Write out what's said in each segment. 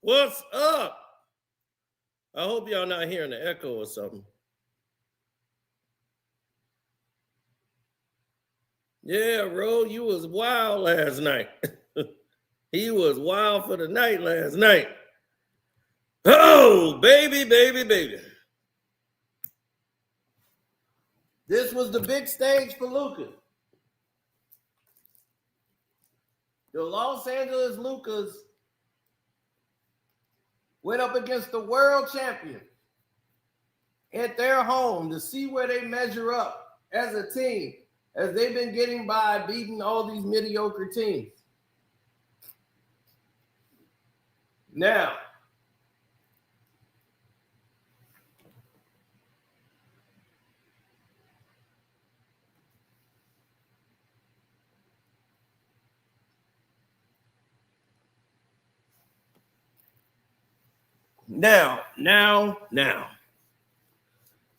What's up? I hope y'all not hearing the echo or something. Yeah, Ro, you was wild last night. He was wild for the night last night. Oh, baby. This was the big stage for Luka. The Los Angeles Lucas went up against the world champion at their home to see where they measure up as a team, as they've been getting by beating all these mediocre teams. Now,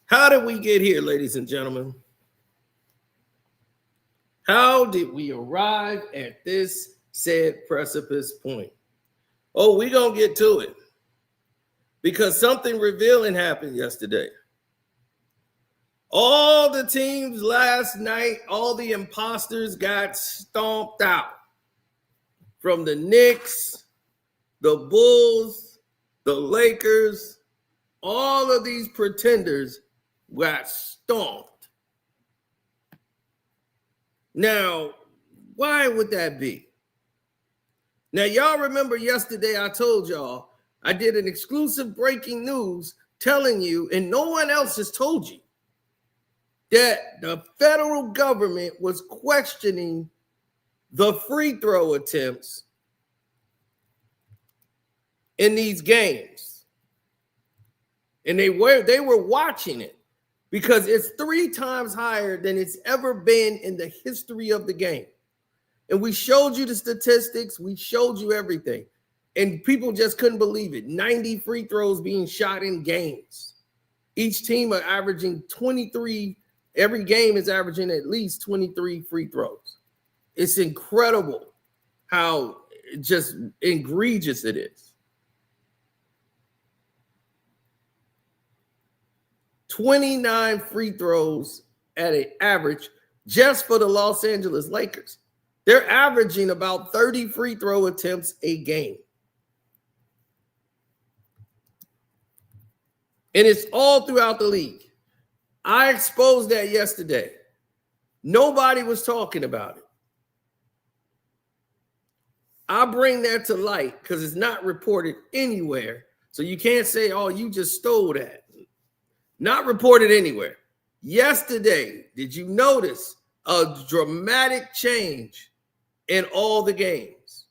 how did we get here, ladies and gentlemen? How did we arrive at this said precipice point? Oh, we're going to get to it because something revealing happened yesterday. All the teams last night, all the imposters got stomped out. From the Knicks, the Bulls, the Lakers, all of these pretenders got stomped. Now, why would that be? Now, y'all remember yesterday I told y'all I did an exclusive breaking news telling you, and no one else has told you, that the federal government was questioning the free throw attempts in these games. And they were watching it because it's 3 times higher than it's ever been in the history of the game. And we showed you the statistics. We showed you everything. And people just couldn't believe it. 90 free throws being shot in games. Each team are averaging 23. Every game is averaging at least 23 free throws. It's incredible how just egregious it is. 29 free throws at an average just for the Los Angeles Lakers. They're averaging about 30 free throw attempts a game. And it's all throughout the league. I exposed that yesterday. Nobody was talking about it. I bring that to light because it's not reported anywhere. So you can't say, oh, you just stole that. Not reported anywhere. Yesterday, did you notice a dramatic change in all the games?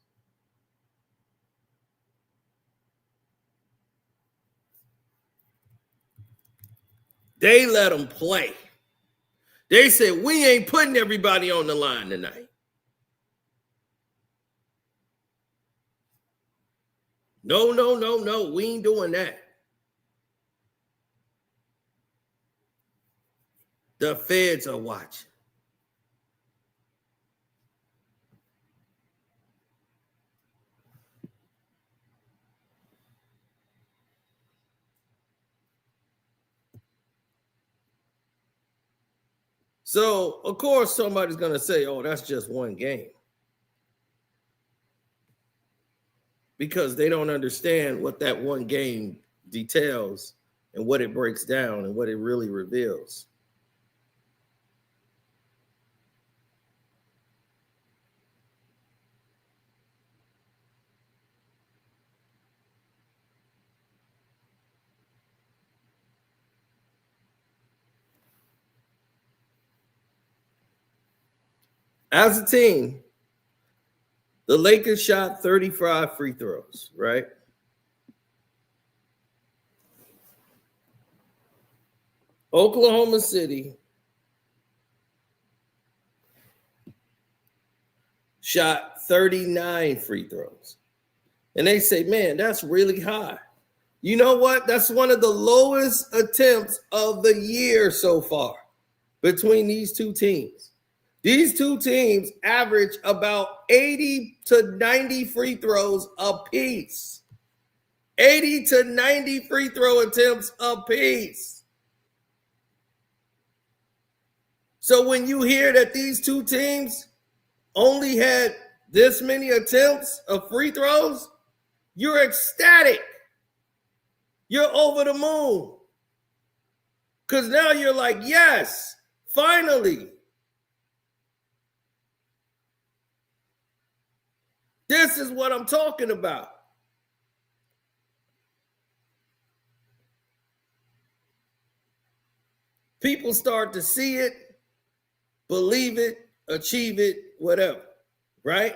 They let them play. They said, we ain't putting everybody on the line tonight. No. We ain't doing that. The feds are watching. So, of course, somebody's going to say, oh, that's just one game. Because they don't understand what that one game details and what it breaks down and what it really reveals. As a team, the Lakers shot 35 free throws, right? Oklahoma City shot 39 free throws. And they say, man, that's really high. You know what? That's one of the lowest attempts of the year so far between these two teams. These two teams average about 80 to 90 free throws apiece. 80 to 90 free throw attempts apiece. So when you hear that these two teams only had this many attempts of free throws, you're ecstatic. You're over the moon. Because now you're like, yes, finally. This is what I'm talking about. People start to see it, believe it, achieve it, whatever, right?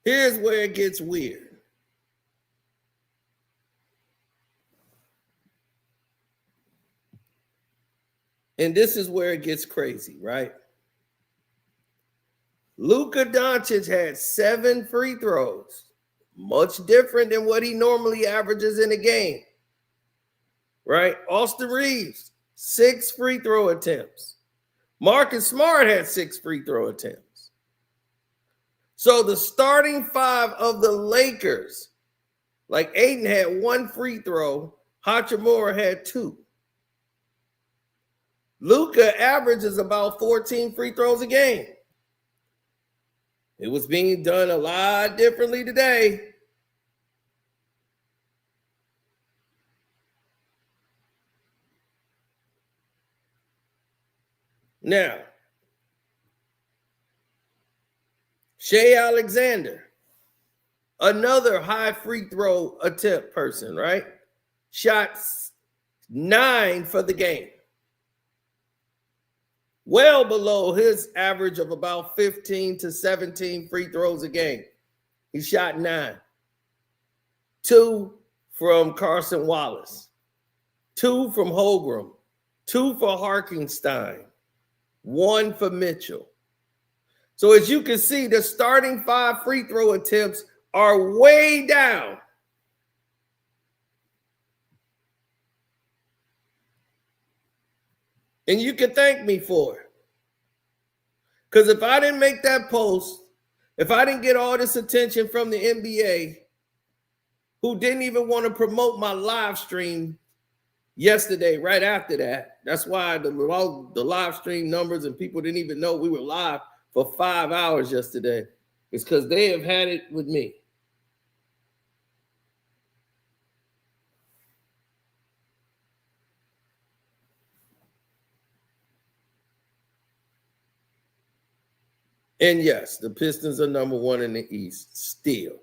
Here's where it gets weird. And this is where it gets crazy, right? Luka Doncic had 7 free throws, much different than what he normally averages in a game, right? Austin Reeves, 6 free throw attempts. Marcus Smart had 6 free throw attempts. So the starting 5 of the Lakers, like Ayton had 1 free throw, Hachimura had 2. Luka averages about 14 free throws a game. It was being done a lot differently today. Now, Shea Alexander, another high free throw attempt person, right? Shot 9 for the game. Well below his average of about 15 to 17 free throws a game. He shot 9. 2 from Carson Wallace. 2 from Holgram. 2 for Harkenstein. 1 for Mitchell. So as you can see, the starting 5 free throw attempts are way down. And you can thank me for it. Because if I didn't make that post, if I didn't get all this attention from the NBA, who didn't even want to promote my live stream yesterday, right after that, that's why the live stream numbers and people didn't even know we were live for 5 hours yesterday. It's because they have had it with me. And yes, the Pistons are number 1 in the East still.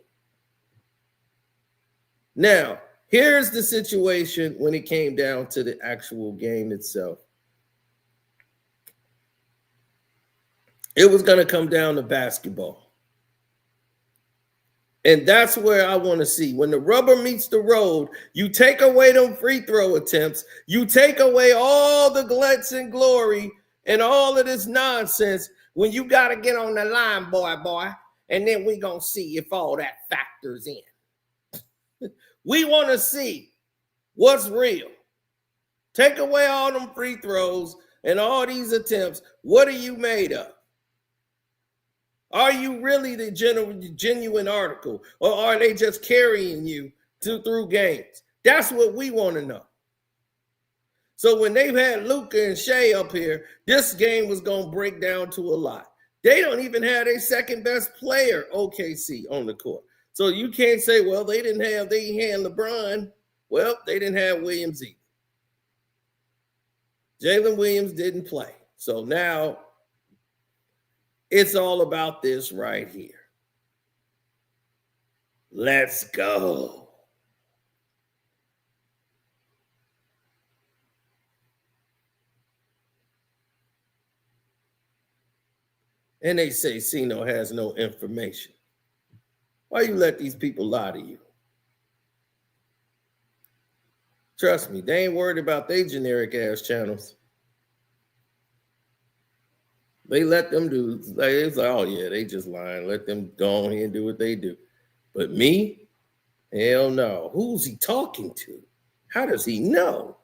Now, here's the situation when it came down to the actual game itself. It was going to come down to basketball. And that's where I want to see. When the rubber meets the road, you take away them free throw attempts. You take away all the glitz and glory and all of this nonsense when you got to get on the line, boy. And then we going to see if all that factors in. We want to see what's real. Take away all them free throws and all these attempts. What are you made of? Are you really the genuine article, or are they just carrying you through games? That's what we want to know. So when they've had Luka and Shea up here, this game was going to break down to a lot. They don't even have their second best player, OKC, on the court. So you can't say, well, they had LeBron. Well, they didn't have Williams either. Jalen Williams didn't play. So now it's all about this right here. Let's go. And they say Sino has no information. Why you let these people lie to you? Trust me, they ain't worried about their generic ass channels. They let them do, it's like, oh yeah, they just lying. Let them go on here and do what they do. But me? Hell no. Who's he talking to? How does he know?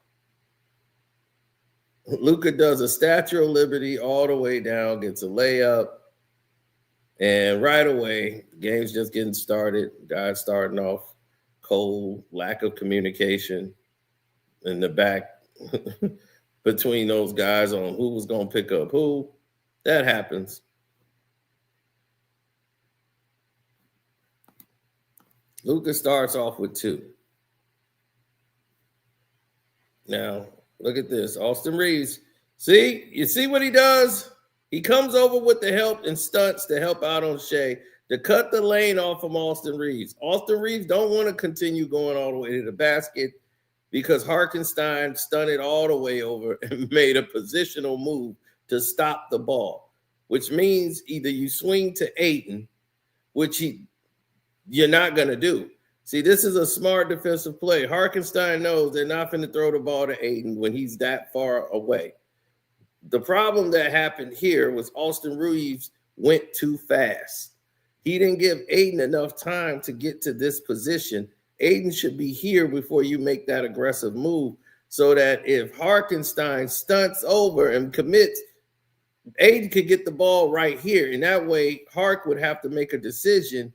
Luka does a Statue of Liberty all the way down, gets a layup. And right away, the game's just getting started. Guys starting off cold, lack of communication in the back between those guys on who was going to pick up who. That happens. Luka starts off with 2. Now, look at this. Austin Reeves. See? You see what he does? He comes over with the help and stunts to help out on Shea to cut the lane off from Austin Reeves. Austin Reeves don't want to continue going all the way to the basket because Hartenstein stunted all the way over and made a positional move to stop the ball, which means either you swing to Ayton, which you're not going to do. See, this is a smart defensive play. Hartenstein knows they're not going to throw the ball to Ayton when he's that far away. The problem that happened here was Austin Reeves went too fast. He didn't give Ayton enough time to get to this position. Ayton should be here before you make that aggressive move so that if Hartenstein stunts over and commits, Ayton could get the ball right here. And that way, Hark would have to make a decision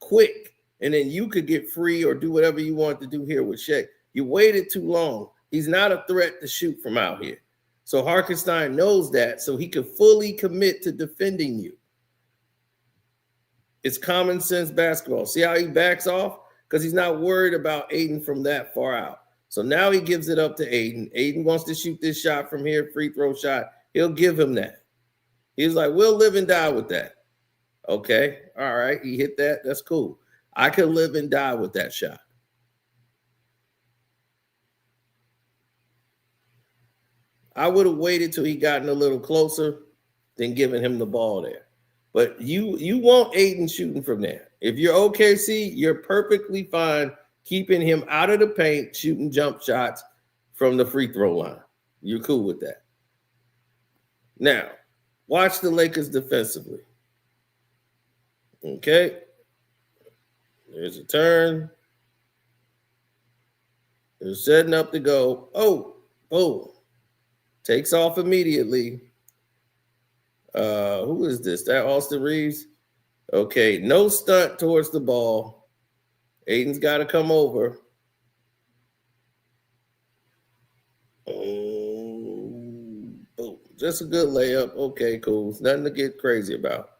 quick, and then you could get free or do whatever you want to do here with Shea. You waited too long. He's not a threat to shoot from out here. So Hartenstein knows that, so he can fully commit to defending you. It's common sense basketball. See how he backs off? Because he's not worried about Ayton from that far out. So now he gives it up to Ayton. Ayton wants to shoot this shot from here, free throw shot. He'll give him that. He's like, we'll live and die with that. Okay, all right, he hit that. That's cool. I can live and die with that shot. I would have waited till he gotten a little closer than giving him the ball there. But you want Ayton shooting from there. If you're OKC, you're perfectly fine keeping him out of the paint, shooting jump shots from the free throw line. You're cool with that. Now, watch the Lakers defensively. Okay. There's a turn. They're setting up to go. Oh. Takes off immediately. Who is this? That Austin Reeves? Okay, no stunt towards the ball. Ayton's got to come over. Boom. Just a good layup. Okay, cool. It's nothing to get crazy about.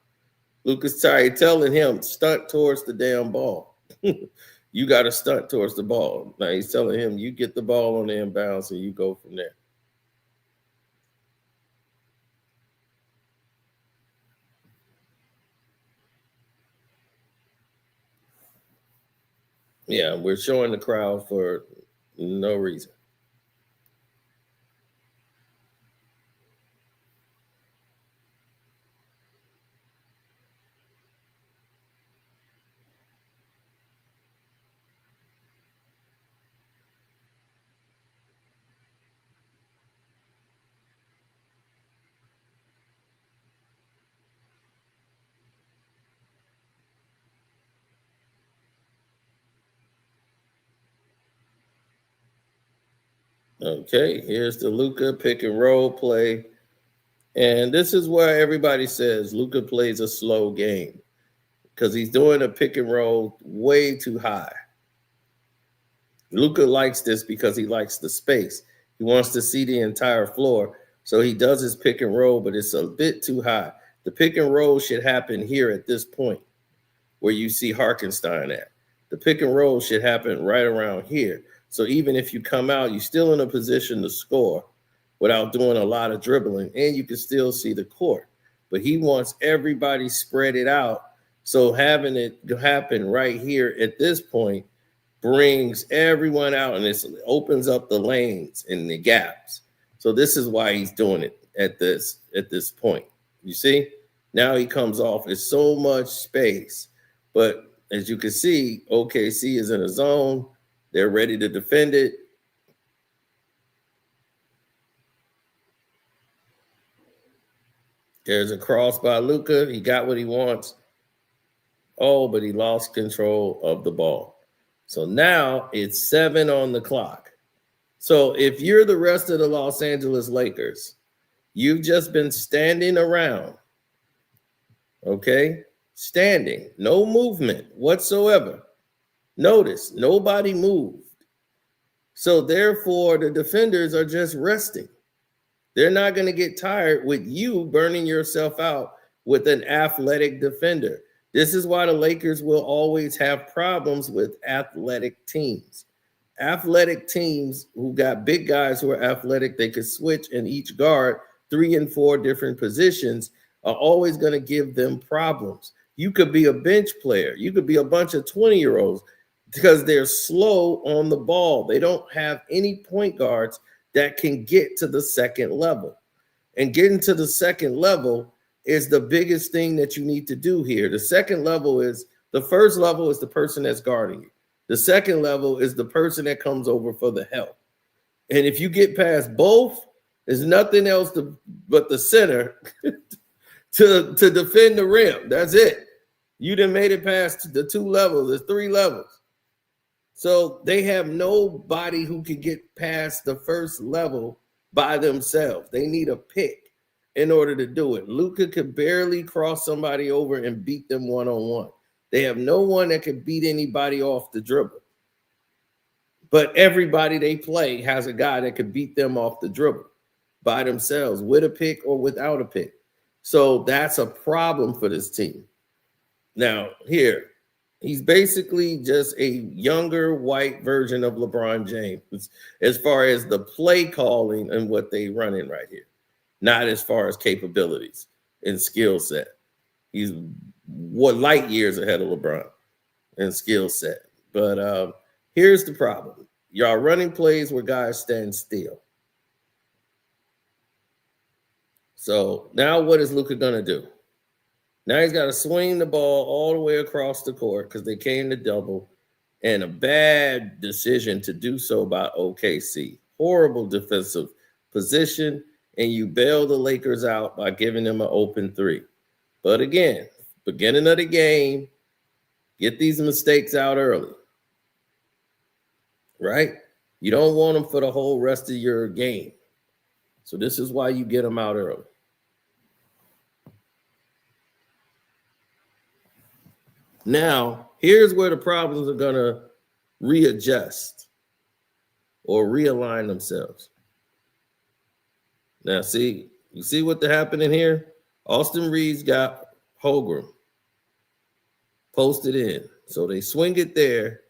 Lucas Ty telling him, stunt towards the damn ball. You got to stunt towards the ball. Now he's telling him, you get the ball on the inbounds and you go from there. Yeah, we're showing the crowd for no reason. Okay, here's the Luka pick and roll play. And this is where everybody says Luka plays a slow game because he's doing a pick and roll way too high. Luka likes this because he likes the space. He wants to see the entire floor. So he does his pick and roll, but it's a bit too high. The pick and roll should happen here at this point where you see Hartenstein at. The pick and roll should happen right around here. So even if you come out, you're still in a position to score without doing a lot of dribbling, and you can still see the court. But he wants everybody spread it out. So having it happen right here at this point brings everyone out, and it opens up the lanes and the gaps. So this is why he's doing it at this point. You see? Now he comes off. It's so much space. But as you can see, OKC is in a zone. They're ready to defend it. There's a cross by Luka. He got what he wants. Oh, but he lost control of the ball. So now it's 7 on the clock. So if you're the rest of the Los Angeles Lakers, you've just been standing around, okay? standing, no movement whatsoever. Notice, nobody moved. So therefore, the defenders are just resting. They're not going to get tired with you burning yourself out with an athletic defender. This is why the Lakers will always have problems with athletic teams. Athletic teams who got big guys who are athletic, they could switch and each guard 3 and 4 different positions, are always going to give them problems. You could be a bench player. You could be a bunch of 20-year-olds because they're slow on the ball. They don't have any point guards that can get to the second level. And getting to the second level is the biggest thing that you need to do here. The second level is, the first level is the person that's guarding you. The second level is the person that comes over for the help. And if you get past both, there's nothing else but the center to defend the rim. That's it. You done made it past the 2 levels. There's 3 levels. So they have nobody who can get past the first level by themselves. They need a pick in order to do it. Luka could barely cross somebody over and beat them one-on-one. They have no one that can beat anybody off the dribble. But everybody they play has a guy that could beat them off the dribble by themselves, with a pick or without a pick. So that's a problem for this team. Now, here, he's basically just a younger white version of LeBron James as far as the play calling and what they run in right here, not as far as capabilities and skill set. He's light years ahead of LeBron in skill set. But here's the problem. Y'all running plays where guys stand still. So now what is Luka going to do? Now he's got to swing the ball all the way across the court because they came to double, and a bad decision to do so by OKC. Horrible defensive position, and you bail the Lakers out by giving them an open 3. But again, beginning of the game, get these mistakes out early, right? You don't want them for the whole rest of your game. So this is why you get them out early. Now, here's where the problems are going to readjust or realign themselves. Now, you see what's happening here? Austin Reeves got Holmgren posted in. So they swing it there.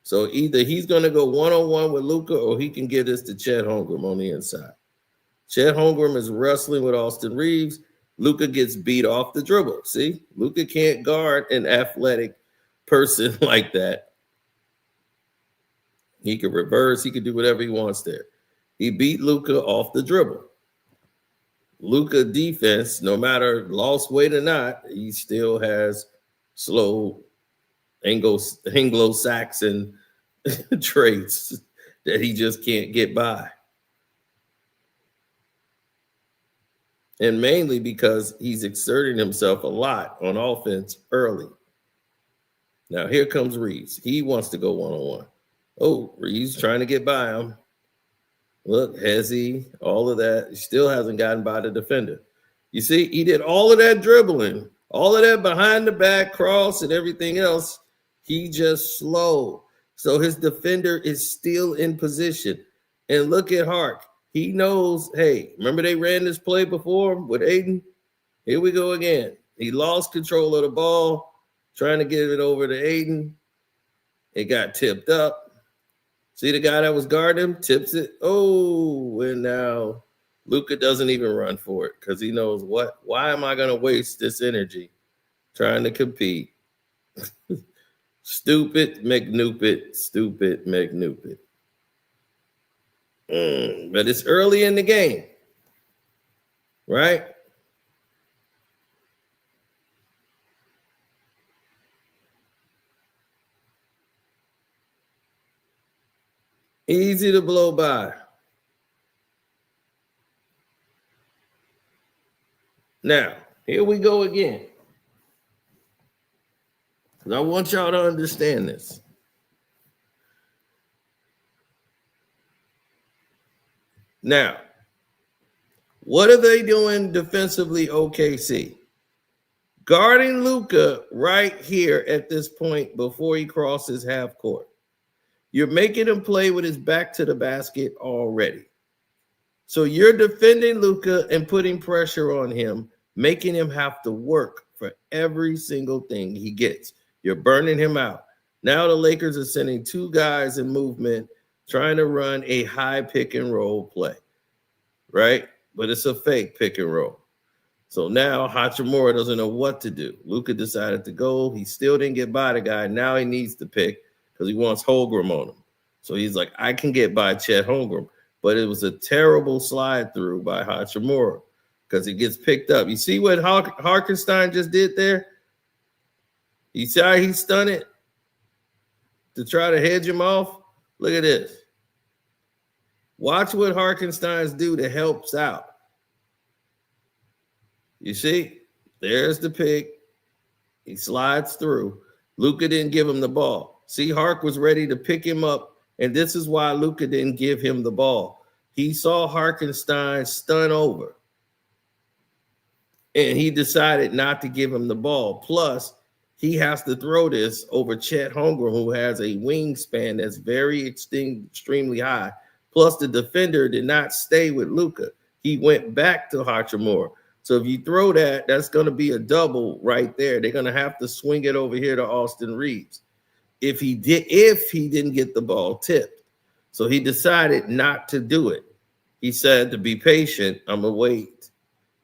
So either he's going to go one-on-one with Luka or he can give this to Chet Holmgren on the inside. Chet Holmgren is wrestling with Austin Reeves. Luka gets beat off the dribble. See, Luka can't guard an athletic person like that. He could reverse. He could do whatever he wants there. He beat Luka off the dribble. Luka defense, no matter lost weight or not, he still has slow Anglo-Saxon traits that he just can't get by. And mainly because he's exerting himself a lot on offense early. Now, here comes Reeves. He wants to go one-on-one. Oh, Reeves trying to get by him. Look, Hezzy, all of that. He still hasn't gotten by the defender. You see, he did all of that dribbling, all of that behind the back cross and everything else. He just slow. So his defender is still in position. And look at Hark. He knows, hey, remember they ran this play before with Aiden? Here we go again. He lost control of the ball, trying to get it over to Aiden. It got tipped up. See the guy that was guarding him? Tips it. Oh, and now Luka doesn't even run for it because he knows what? Why am I going to waste this energy trying to compete? Stupid McNoopit. Stupid McNoopit. But it's early in the game, right? Easy to blow by. Now, here we go again. I want y'all to understand this. Now, what are they doing defensively, OKC? guarding Luka right here at this point before he crosses half court. You're making him play with his back to the basket already. So you're defending Luka and putting pressure on him, making him have to work for every single thing he gets. You're burning him out. Now the Lakers are sending two guys in movement, trying to run a high pick and roll play, right? But it's a fake pick and roll. So now Hachimura doesn't know what to do. Luka decided to go. He still didn't get by the guy. Now he needs to pick because he wants Holmgren on him. So he's like, I can get by Chet Holmgren. But it was a terrible slide through by Hachimura because it gets picked up. You see what Hartenstein just did there? You see how he stunned it to try to hedge him off? Look at this. Watch what Hartenstein's do to helps out. You see, there's the pick. He slides through. Luka didn't give him the ball. See, Hark was ready to pick him up, and this is why Luka didn't give him the ball. He saw Hartenstein stun over, and he decided not to give him the ball. Plus, he has to throw this over Chet Holmgren, who has a wingspan that's very extremely high. Plus, the defender did not stay with Luka. He went back to Hachimura. So if you throw that, that's going to be a double right there. They're going to have to swing it over here to Austin Reeves if he didn't get the ball tipped. So he decided not to do it. He said to be patient. I'm going to wait,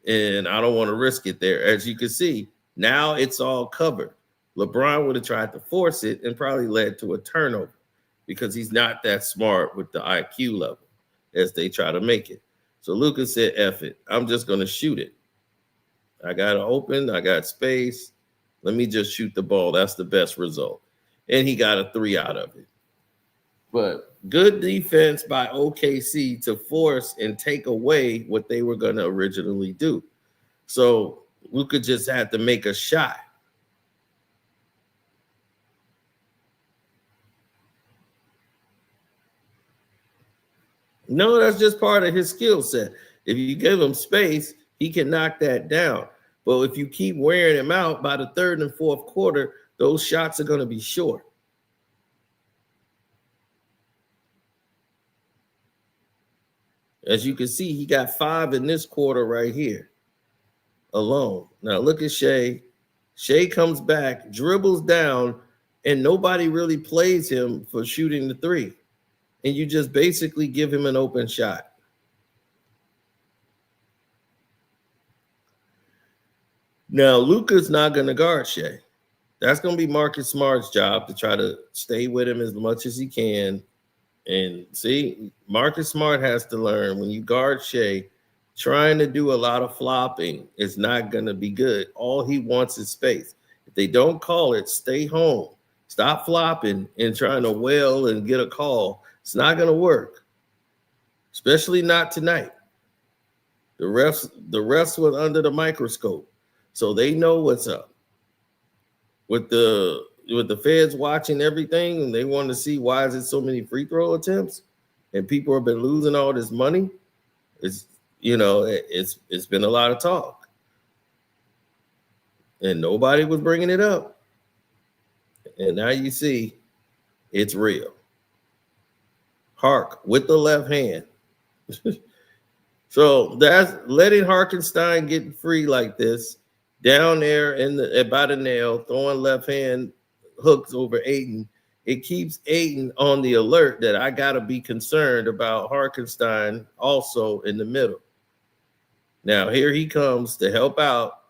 and I don't want to risk it there. As you can see, now it's all covered. LeBron would have tried to force it and probably led to a turnover because he's not that smart with the IQ level as they try to make it. So Luka said, F it. I'm just going to shoot it. I got it open. I got space. Let me just shoot the ball. That's the best result. And he got a 3 out of it. But good defense by OKC to force and take away what they were going to originally do. So Luka just had to make a shot. No, that's just part of his skill set. If you give him space, he can knock that down. But if you keep wearing him out by the third and fourth quarter, those shots are going to be short. As you can see, he got 5 in this quarter right here alone. Now look at Shea. Shea comes back, dribbles down, and nobody really plays him for shooting the 3. And you just basically give him an open shot. Now, Luka's not going to guard Shea. That's going to be Marcus Smart's job to try to stay with him as much as he can. And see, Marcus Smart has to learn when you guard Shea, trying to do a lot of flopping is not going to be good. All he wants is space. If they don't call it, stay home. Stop flopping and trying to wail and get a call. It's not going to work, especially not tonight. The refs were under the microscope. So they know what's up. With the feds watching everything, and they want to see why is it so many free throw attempts, and people have been losing all this money. It's been a lot of talk, and nobody was bringing it up. And now you see, it's real. Hark with the left hand. So that's letting Hartenstein get free like this. Down there by the nail, throwing left hand hooks over Ayton. It keeps Ayton on the alert that I got to be concerned about Hartenstein also in the middle. Now, here he comes to help out.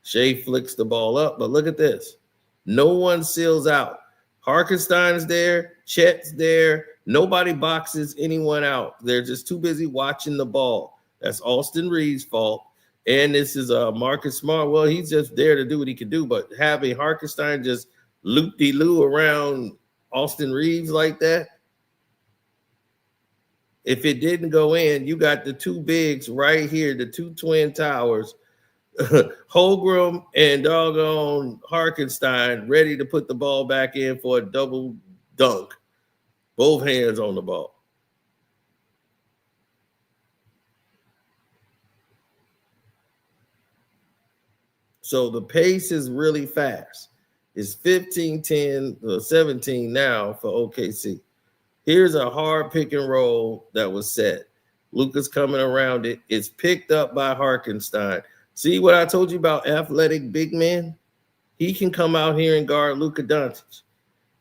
Shea flicks the ball up, but look at this. No one seals out. Hartenstein's there. Chet's there. Nobody boxes anyone out. They're just too busy watching the ball. That's Austin Reeves' fault. And this is Marcus Smart. Well, he's just there to do what he can do. But having Hartenstein just loop-de-loo around Austin Reeves like that, if it didn't go in, you got the two bigs right here, the two twin towers, Holmgren and doggone Hartenstein ready to put the ball back in for a double dunk. Both hands on the ball. So the pace is really fast. It's 15-10, 17 now for OKC. Here's a hard pick and roll that was set. Luka's coming around it. It's picked up by Harkenstein. See what I told you about athletic big men? He can come out here and guard Luka Doncic.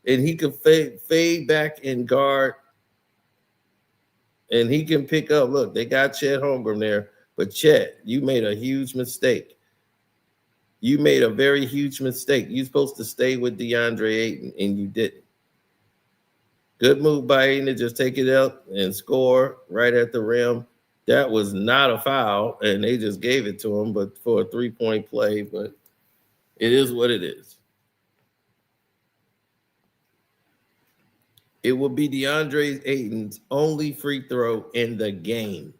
And he can fade back and guard. And he can pick up. Look, they got Chet Holmgren there. But Chet, you made a huge mistake. You made a very huge mistake. You're supposed to stay with DeAndre Ayton, and you didn't. Good move by Ayton to just take it out and score right at the rim. That was not a foul, and they just gave it to him, but for a three-point play. But it is what it is. It will be DeAndre Ayton's only free throw in the game.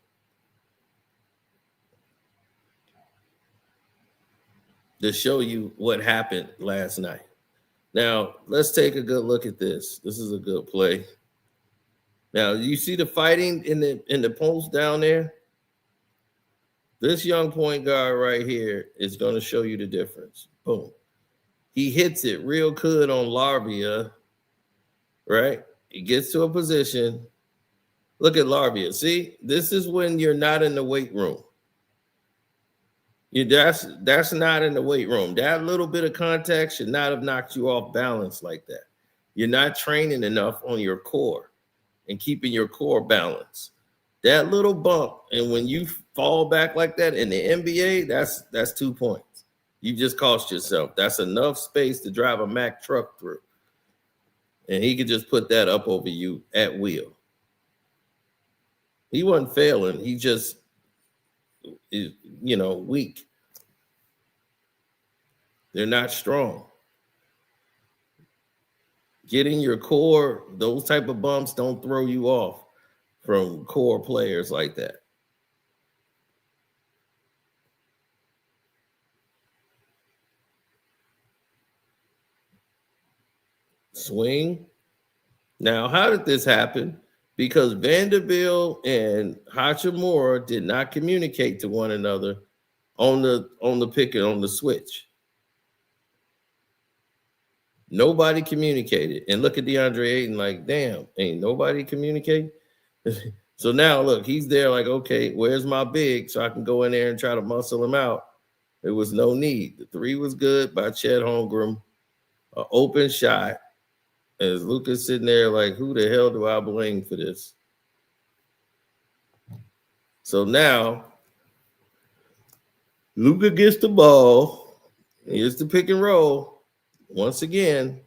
To show you what happened last night. Now, let's take a good look at this. This is a good play. Now, you see the fighting in the post down there? This young point guard right here is going to show you the difference. Boom. He hits it real good on Larvia, right? He gets to a position. Look at Larvia. See, this is when you're not in the weight room. That's not in the weight room. That little bit of contact should not have knocked you off balance like that. You're not training enough on your core and keeping your core balanced. That little bump, and when you fall back like that in the NBA, that's 2 points. You just cost yourself. That's enough space to drive a Mack truck through. And he could just put that up over you at will. He wasn't failing. He just is, weak. They're not strong. Getting your core, those type of bumps don't throw you off from core players like that. Swing. Now, how did this happen? Because Vanderbilt and Hachimura did not communicate to one another on the pick and on the switch. Nobody communicated. And look at DeAndre Ayton like, damn, ain't nobody communicate? So now, look, he's there like, okay, where's my big so I can go in there and try to muscle him out? There was no need. The three was good by Chet Holmgren. An open shot. As Luka's sitting there like, who the hell do I blame for this? So now, Luka gets the ball. Here's the pick and roll. Once again,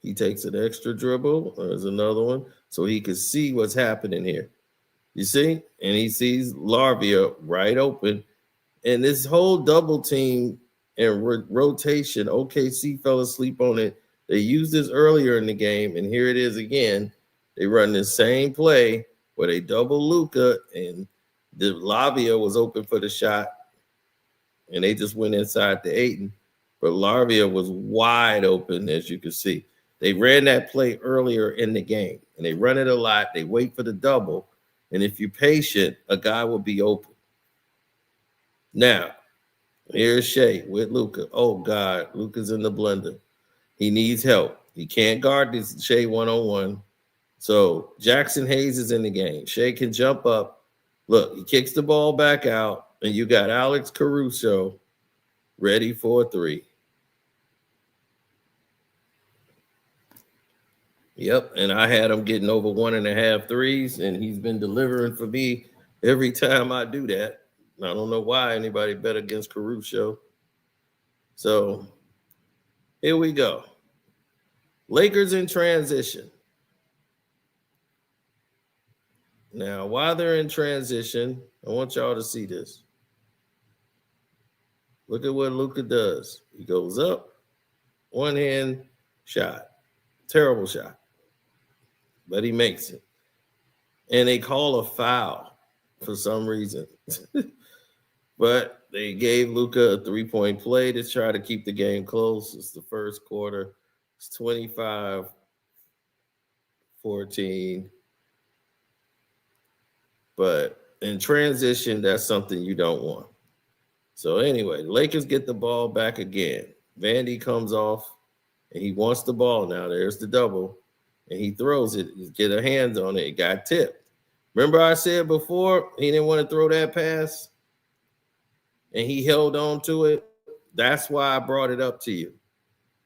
he takes an extra dribble. There's another one. So he can see what's happening here. You see? And he sees Larvia right open. And this whole double team and rotation, OKC fell asleep on it. They used this earlier in the game, and here it is again. They run the same play where they double Luka, and the Lavia was open for the shot, and they just went inside to Ayton. But Larvia was wide open, as you can see. They ran that play earlier in the game, and they run it a lot. They wait for the double, and if you're patient, a guy will be open. Now, here's Shea with Luka. Oh, God, Luka's in the blender. He needs help. He can't guard this Shea one-on-one. So Jackson Hayes is in the game. Shea can jump up. Look, he kicks the ball back out, and you got Alex Caruso ready for a three. Yep, and I had him getting over 1.5 threes, and he's been delivering for me every time I do that. I don't know why anybody bet against Caruso. So here we go. Lakers in transition. Now, while they're in transition, I want y'all to see this. Look at what Luka does. He goes up, one hand shot. Terrible shot. But he makes it. And they call a foul for some reason. But they gave Luka a 3-point play to try to keep the game close. It's the first quarter. It's 25-14. But in transition, that's something you don't want. So anyway, the Lakers get the ball back again. Vandy comes off, and he wants the ball now. There's the double, and he throws it. He get a hands on it. It got tipped. Remember I said before he didn't want to throw that pass, and he held on to it? That's why I brought it up to you.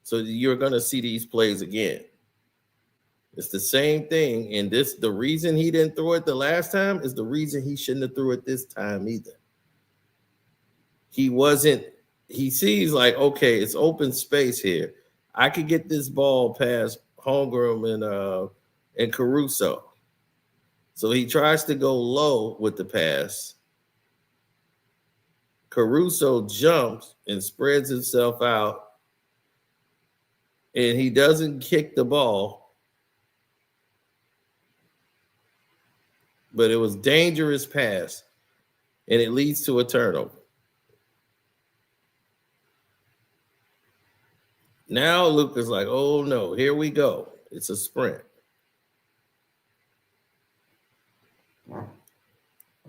So you're going to see these plays again. It's the same thing. And the reason he didn't throw it the last time is the reason he shouldn't have threw it this time either. He sees like, okay, it's open space here. I could get this ball past Holmgren and Caruso. So he tries to go low with the pass. Caruso jumps and spreads himself out, and he doesn't kick the ball, but it was dangerous pass, and it leads to a turnover. Now Luka's like, oh no, here we go. It's a sprint.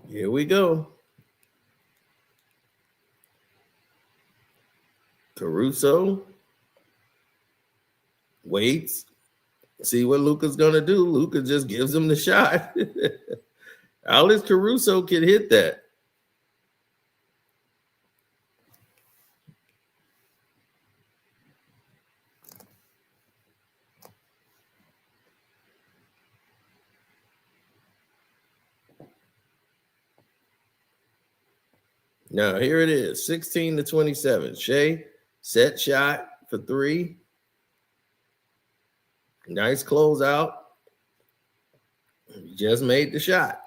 Here we go. Caruso waits. See what Luka's going to do. Luka just gives him the shot. Alex Caruso can hit that. Now, here it is, 16-27. Shea, set shot for three. Nice closeout. Just made the shot.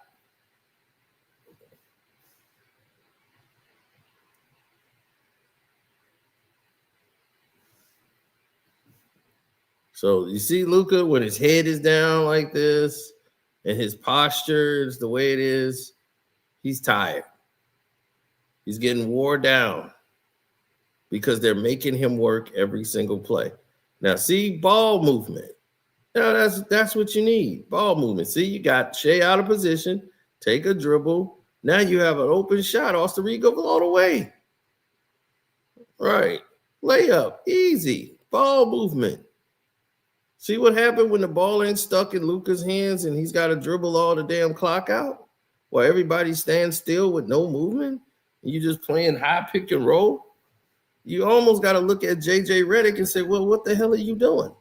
So you see Luka when his head is down like this and his posture is the way it is, he's tired. He's getting wore down because they're making him work every single play. Now, see, ball movement. Now, that's what you need, ball movement. See, you got Shea out of position, take a dribble. Now you have an open shot. Austin Reed go below the way. Right. Layup, easy, ball movement. See what happened when the ball ain't stuck in Luka's hands and he's got to dribble all the damn clock out while everybody stands still with no movement? You just playing high pick and roll. You almost got to look at JJ Redick and say, well, what the hell are you doing?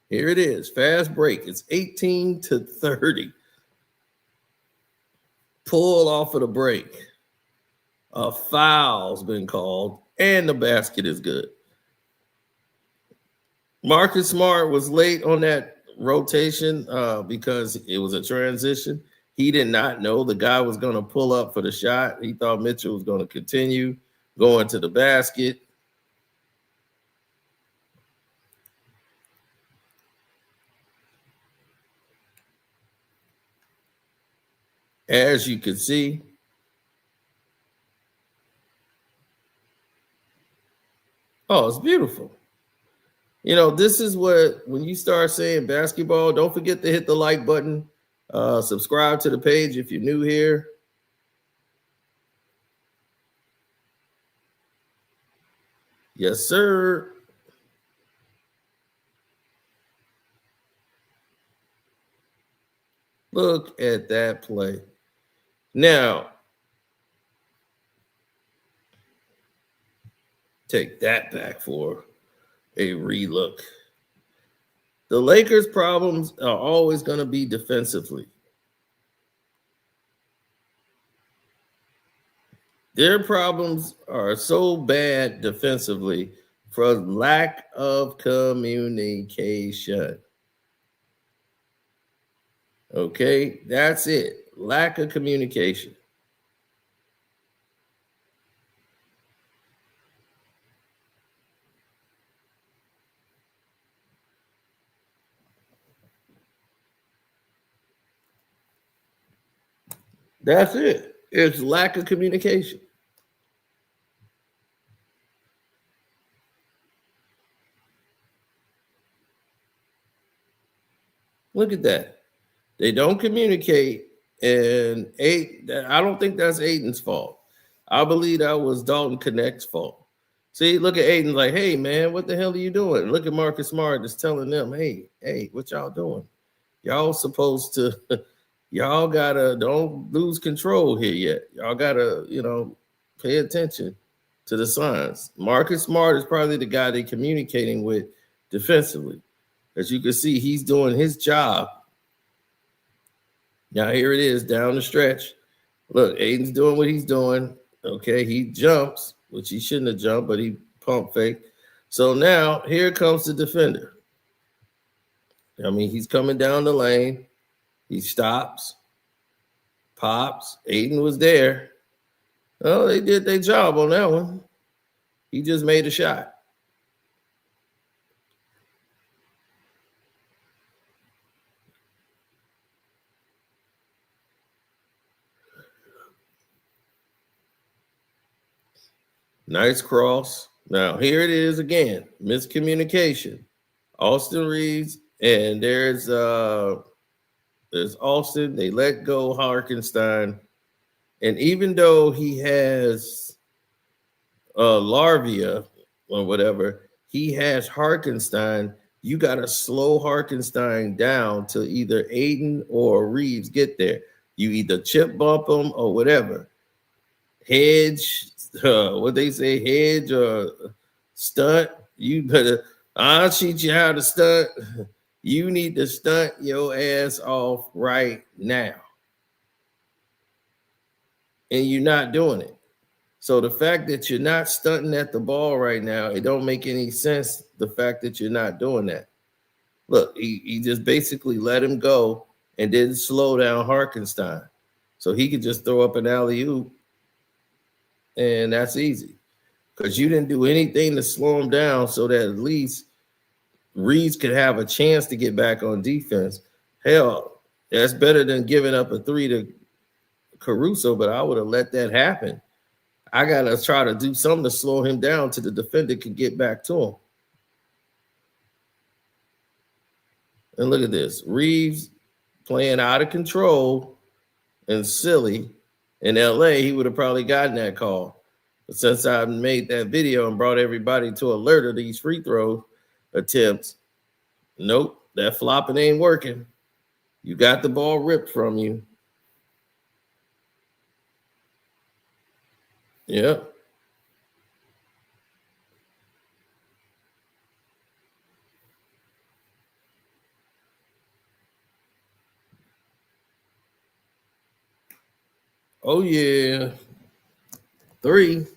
Here it is, fast break. It's 18-30. Pull off of the break. A foul's been called, and the basket is good. Marcus Smart was late on that rotation because it was a transition. He did not know the guy was going to pull up for the shot. He thought Mitchell was going to continue going to the basket. As you can see, oh, it's beautiful. You know, this is what, when you start saying basketball, don't forget to hit the like button. Subscribe to the page if you're new here. Yes, sir. Look at that play. Now, take that back for a relook. The Lakers' problems are always going to be defensively. Their problems are so bad defensively from lack of communication. Okay, that's it. Lack of communication. That's it. It's lack of communication. Look at that. They don't communicate, and I don't think that's Aiden's fault. I believe that was Dalton Connect's fault. See, look at Aiden like, hey man, what the hell are you doing? Look at Marcus Smart just telling them, hey, what y'all doing? Y'all supposed to, y'all gotta don't lose control here yet. Y'all gotta, pay attention to the signs. Marcus Smart is probably the guy they're communicating with defensively. As you can see, he's doing his job. Now here it is down the stretch. Look, Aiden's doing what he's doing. Okay, he jumps, which he shouldn't have jumped, but he pump fake. So now here comes the defender. I mean, he's coming down the lane. He stops, pops. Aiden was there. Oh, they did their job on that one. He just made a shot. Nice cross. Now here it is again. Miscommunication. Austin Reeves, and there's Austin. They let go Harkenstein. And even though he has Larvia or whatever, he has Harkenstein. You got to slow Harkenstein down till either Aiden or Reeves get there. You either chip bump him or whatever. Hedge, what they say, hedge or stunt. You better, I'll teach you how to stunt. You need to stunt your ass off right now. And you're not doing it. So the fact that you're not stunting at the ball right now, it don't make any sense, the fact that you're not doing that. Look, he just basically let him go and didn't slow down Harkenstein. So he could just throw up an alley-oop, and that's easy. Because you didn't do anything to slow him down so that at least Reeves could have a chance to get back on defense. Hell, that's better than giving up a 3 to Caruso, but I would have let that happen. I got to try to do something to slow him down till the defender can get back to him. And look at this. Reeves playing out of control and silly. In LA, he would have probably gotten that call. But since I made that video and brought everybody to alert of these free throw attempts, nope, that flopping ain't working. You got the ball ripped from you. Yeah. Oh, yeah. 3.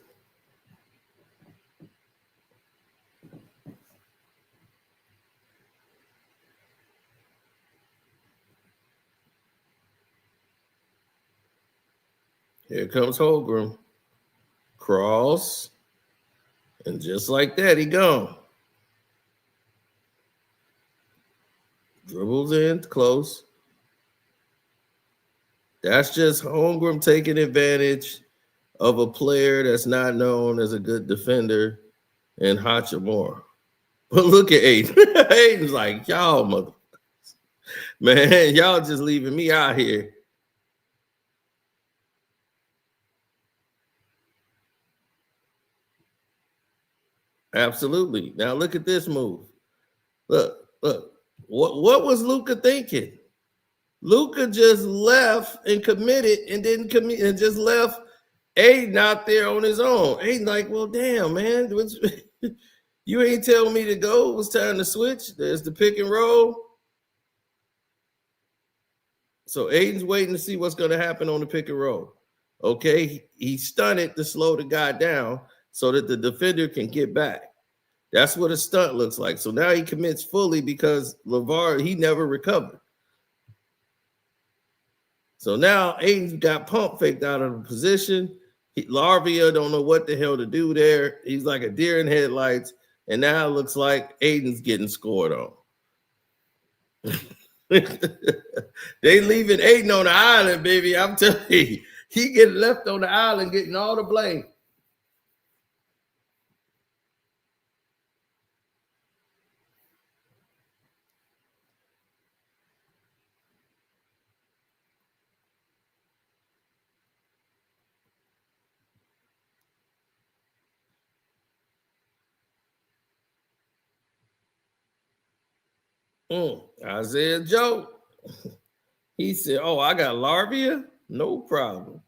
Here comes Holmgren. Cross. And just like that, he gone. Dribbles in close. That's just Holmgren taking advantage of a player that's not known as a good defender in Hachimura. But look at Aiden. Aiden's like, y'all mother, man, y'all just leaving me out here. Absolutely. Now look at this move. Look. What was Luka thinking? Luka just left and committed and didn't commit and just left Aiden out there on his own. Aiden like, well, damn, man. You ain't telling me to go. It was time to switch. There's the pick and roll. So Aiden's waiting to see what's going to happen on the pick and roll. Okay, he stunned it to slow the guy down so that the defender can get back. That's what a stunt looks like. So now he commits fully because LeVar, he never recovered. So now Aiden's got pump faked out of the position. Larvia don't know what the hell to do there. He's like a deer in headlights. And now it looks like Aiden's getting scored on. They leaving Aiden on the island, baby. I'm telling you, he getting left on the island, getting all the blame. Isaiah Joe. He said, "Oh, I got Larvia, no problem."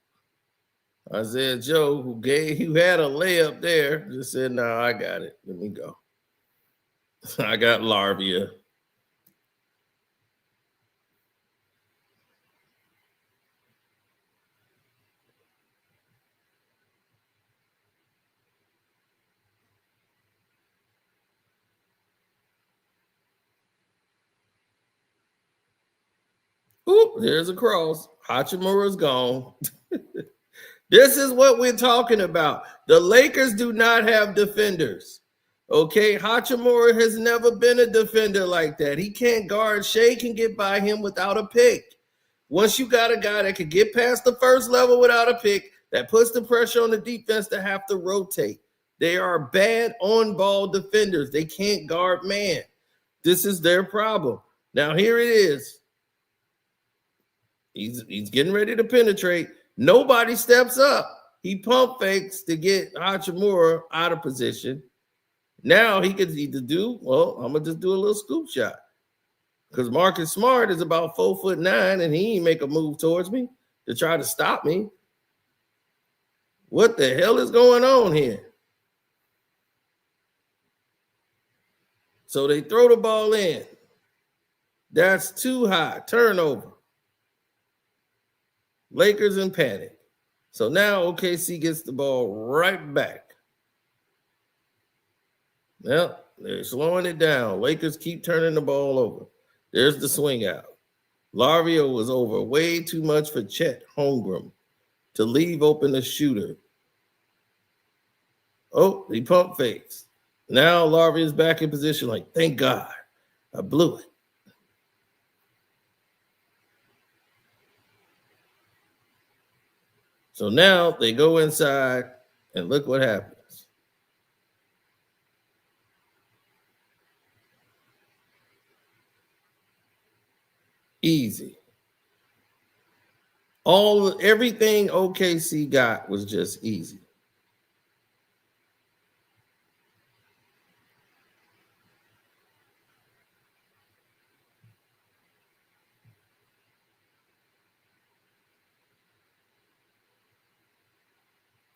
Isaiah Joe, who had a layup there, just said, "No, I got it. Let me go. I got Larvia." Oop, there's a cross. Hachimura's gone. This is what we're talking about. The Lakers do not have defenders. Okay, Hachimura has never been a defender like that. He can't guard. Shea can get by him without a pick. Once you got a guy that can get past the first level without a pick, that puts the pressure on the defense to have to rotate. They are bad on-ball defenders. They can't guard man. This is their problem. Now here it is. He's getting ready to penetrate. Nobody steps up. He pump fakes to get Hachimura out of position. Now he could either I'm gonna just do a little scoop shot. Because Marcus Smart is about 4'9" and he ain't make a move towards me to try to stop me. What the hell is going on here? So they throw the ball in. That's too high. Turnover. Lakers in panic. So now OKC gets the ball right back. Well, they're slowing it down. Lakers keep turning the ball over. There's the swing out. Larvia was over way too much for Chet Holmgren to leave open the shooter. Oh, he pump fakes. Now Larvia is back in position like, thank God, I blew it. So now they go inside and look what happens. Easy. Everything OKC got was just easy.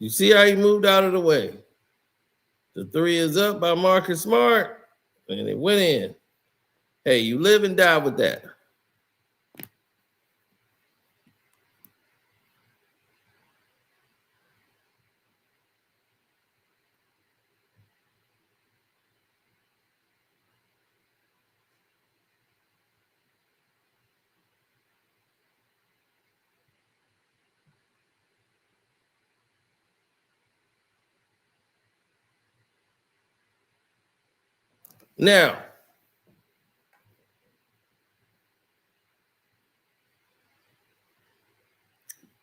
You see how he moved out of the way. The three is up by Marcus Smart, and it went in. Hey, you live and die with that. Now,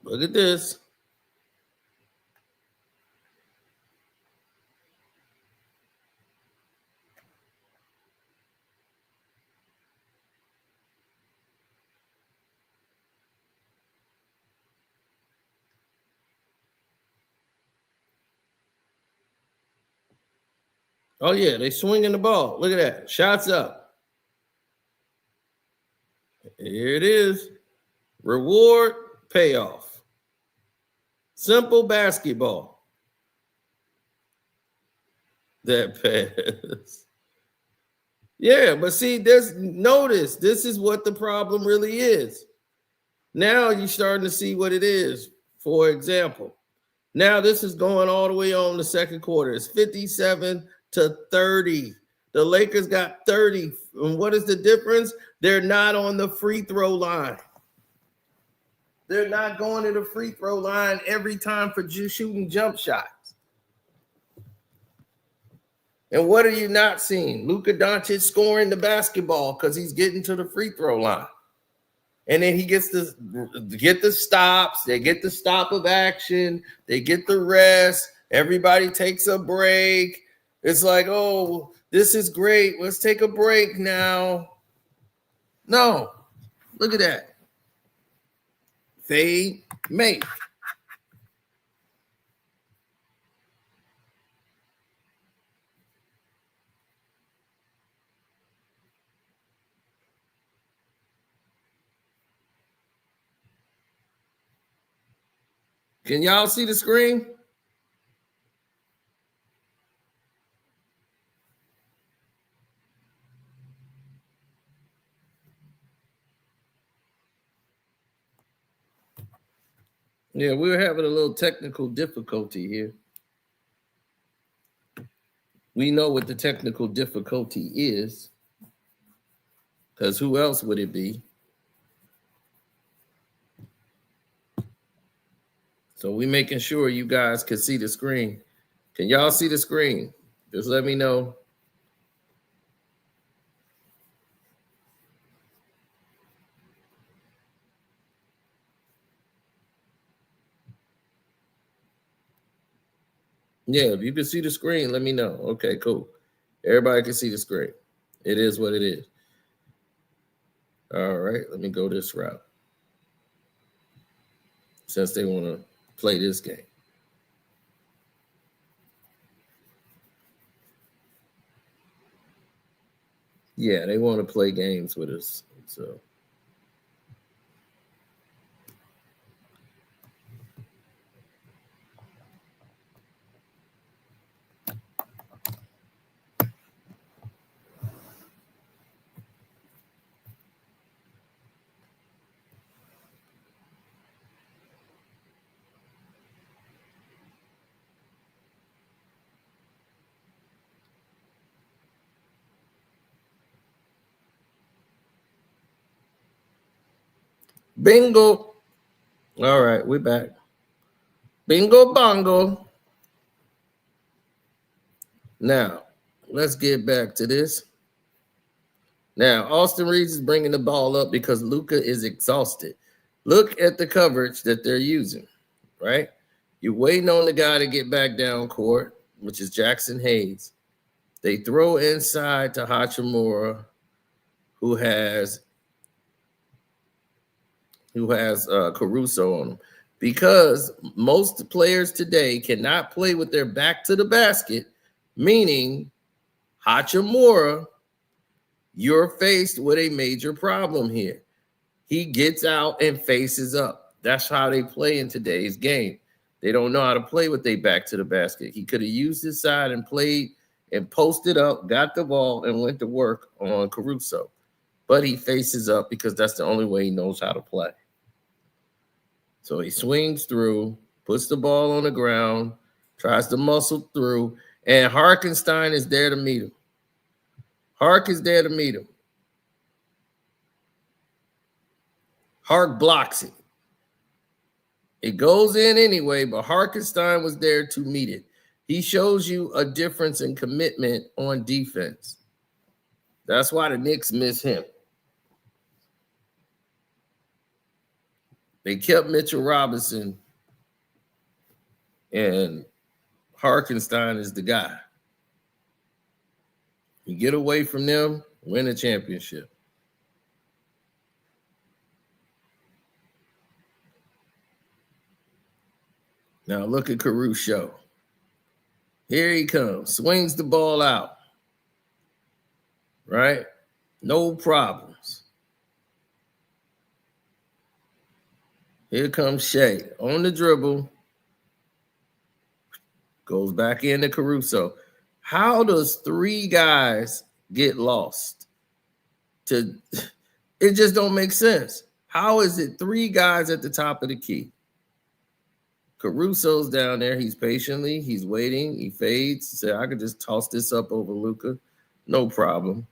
look at this. Oh, yeah, they swinging the ball. Look at that. Shots up. Here it is. Reward, payoff. Simple basketball. That pass. Yeah, but see, notice this is what the problem really is. Now you're starting to see what it is. For example, now this is going all the way on the second quarter. It's 57-30. The Lakers got 30. And what is the difference? They're not on the free throw line. They're not going to the free throw line every time for shooting jump shots. And what are you not seeing? Luka Doncic scoring the basketball because he's getting to the free throw line. And then he gets to get the stops. They get the stop of action. They get the rest. Everybody takes a break. It's like, oh, this is great. Let's take a break now. No, look at that. Fade, make. Can y'all see the screen? Yeah, we're having a little technical difficulty here. We know what the technical difficulty is, because who else would it be? So we're making sure you guys can see the screen. Can y'all see the screen? Just let me know. Yeah, if you can see the screen, let me know. Okay, cool. Everybody can see the screen. It is what it is. All right, let me go this route. Since they want to play this game. Yeah, they want to play games with us. So bingo. All right, we're back. Bingo bongo. Now, let's get back to this. Now, Austin Reeves is bringing the ball up because Luka is exhausted. Look at the coverage that they're using, right? You're waiting on the guy to get back down court, which is Jackson Hayes. They throw inside to Hachimura, who has Caruso on him. Because most players today cannot play with their back to the basket, meaning Hachimura, you're faced with a major problem here. He gets out and faces up. That's how they play in today's game. They don't know how to play with their back to the basket. He could have used his side and played and posted up, got the ball, and went to work on Caruso. But he faces up because that's the only way he knows how to play. So he swings through, puts the ball on the ground, tries to muscle through, and Harkenstein is there to meet him. Hark is there to meet him. Hark blocks it. It goes in anyway, but Harkenstein was there to meet it. He shows you a difference in commitment on defense. That's why the Knicks miss him. They kept Mitchell Robinson, and Harkenstein is the guy. You get away from them, win a championship. Now look at Caruso. Here he comes, swings the ball out. Right? No problems. Here comes Shea on the dribble. Goes back into Caruso. How does three guys get lost? It just don't make sense. How is it three guys at the top of the key? Caruso's down there. He's patiently. He's waiting. He fades. He said, I could just toss this up over Luka. No problem.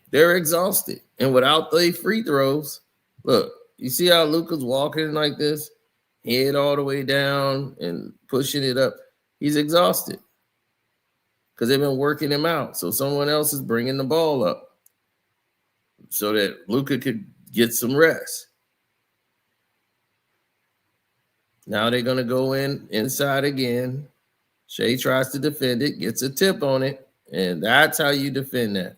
They're exhausted. And without the free throws, look, you see how Luka's walking like this? Head all the way down and pushing it up. He's exhausted because they've been working him out. So someone else is bringing the ball up so that Luka could get some rest. Now they're going to go inside again. Shea tries to defend it, gets a tip on it, and that's how you defend that.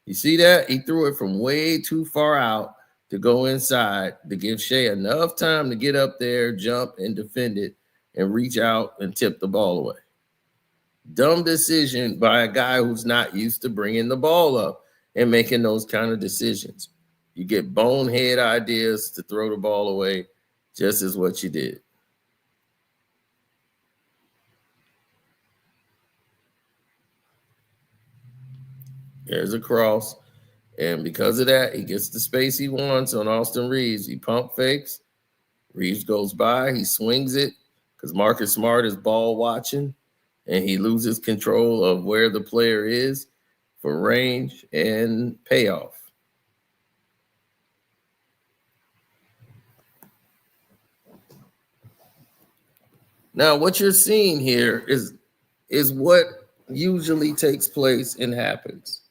You see that? He threw it from way too far out to go inside to give Shea enough time to get up there, jump, and defend it, and reach out and tip the ball away. Dumb decision by a guy who's not used to bringing the ball up and making those kind of decisions. You get bonehead ideas to throw the ball away, just as what you did. There's a cross. And because of that, he gets the space he wants on Austin Reeves. He pump fakes. Reeves goes by. He swings it because Marcus Smart is ball watching. And he loses control of where the player is for range and payoff. Now, what you're seeing here is what usually takes place and happens.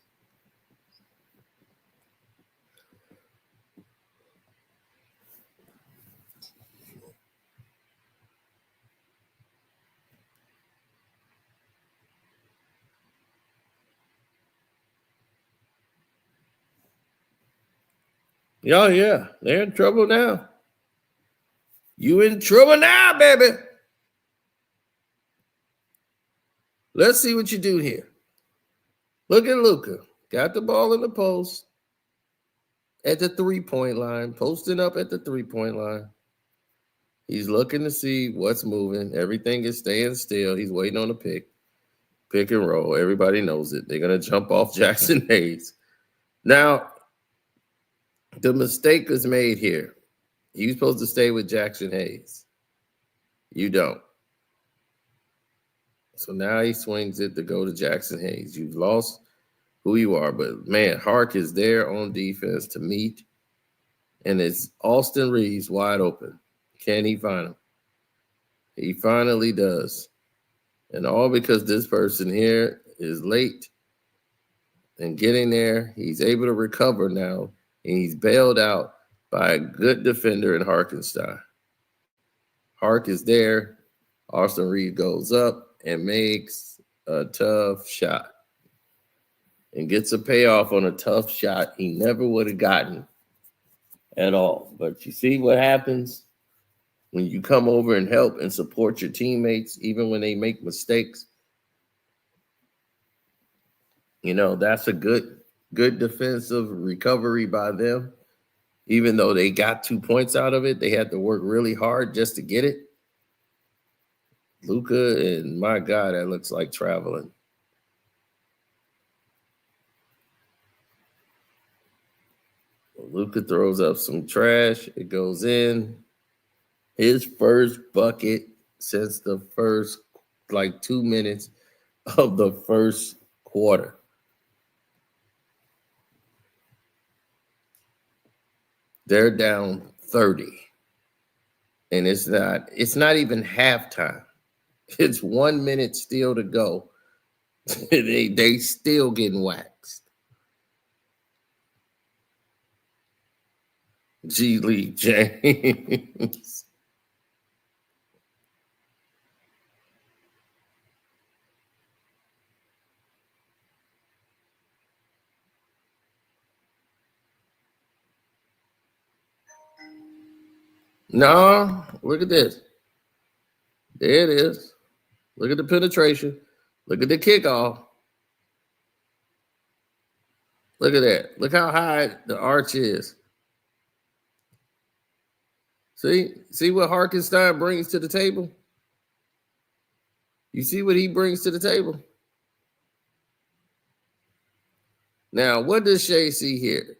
Oh, yeah, they're in trouble now. You in trouble now, baby. Let's see what you do here. Look at Luka. Got the ball in the post at the three-point line, posting up at the three-point line. He's looking to see what's moving. Everything is staying still. He's waiting on a pick and roll. Everybody knows it. They're going to jump off Jackson Hayes. Now, the mistake is made here. You're supposed to stay with Jackson Hayes. You don't. So now he swings it to go to Jackson Hayes. You've lost who you are, but man, Hark is there on defense to meet, and it's Austin Reeves wide open. Can he find him? He finally does. And all because this person here is late and getting there. He's able to recover now, and he's bailed out by a good defender in Harkenstein. Hark is there. Austin Reeves goes up and makes a tough shot and gets a payoff on a tough shot he never would have gotten at all. But you see what happens when you come over and help and support your teammates, even when they make mistakes. You know, that's a good defensive recovery by them. Even though they got 2 points out of it, they had to work really hard just to get it. Luka, and my God, that looks like traveling. Luka throws up some trash. It goes in. His first bucket since the first, 2 minutes of the first quarter. They're down 30. And it's not even halftime. It's 1 minute still to go. they still getting waxed. G. Lee James. No, look at this. There it is. Look at the penetration. Look at the kickoff. Look at that. Look how high the arch is. See what Harkenstein brings to the table? You see what he brings to the table? Now, what does Shea see here?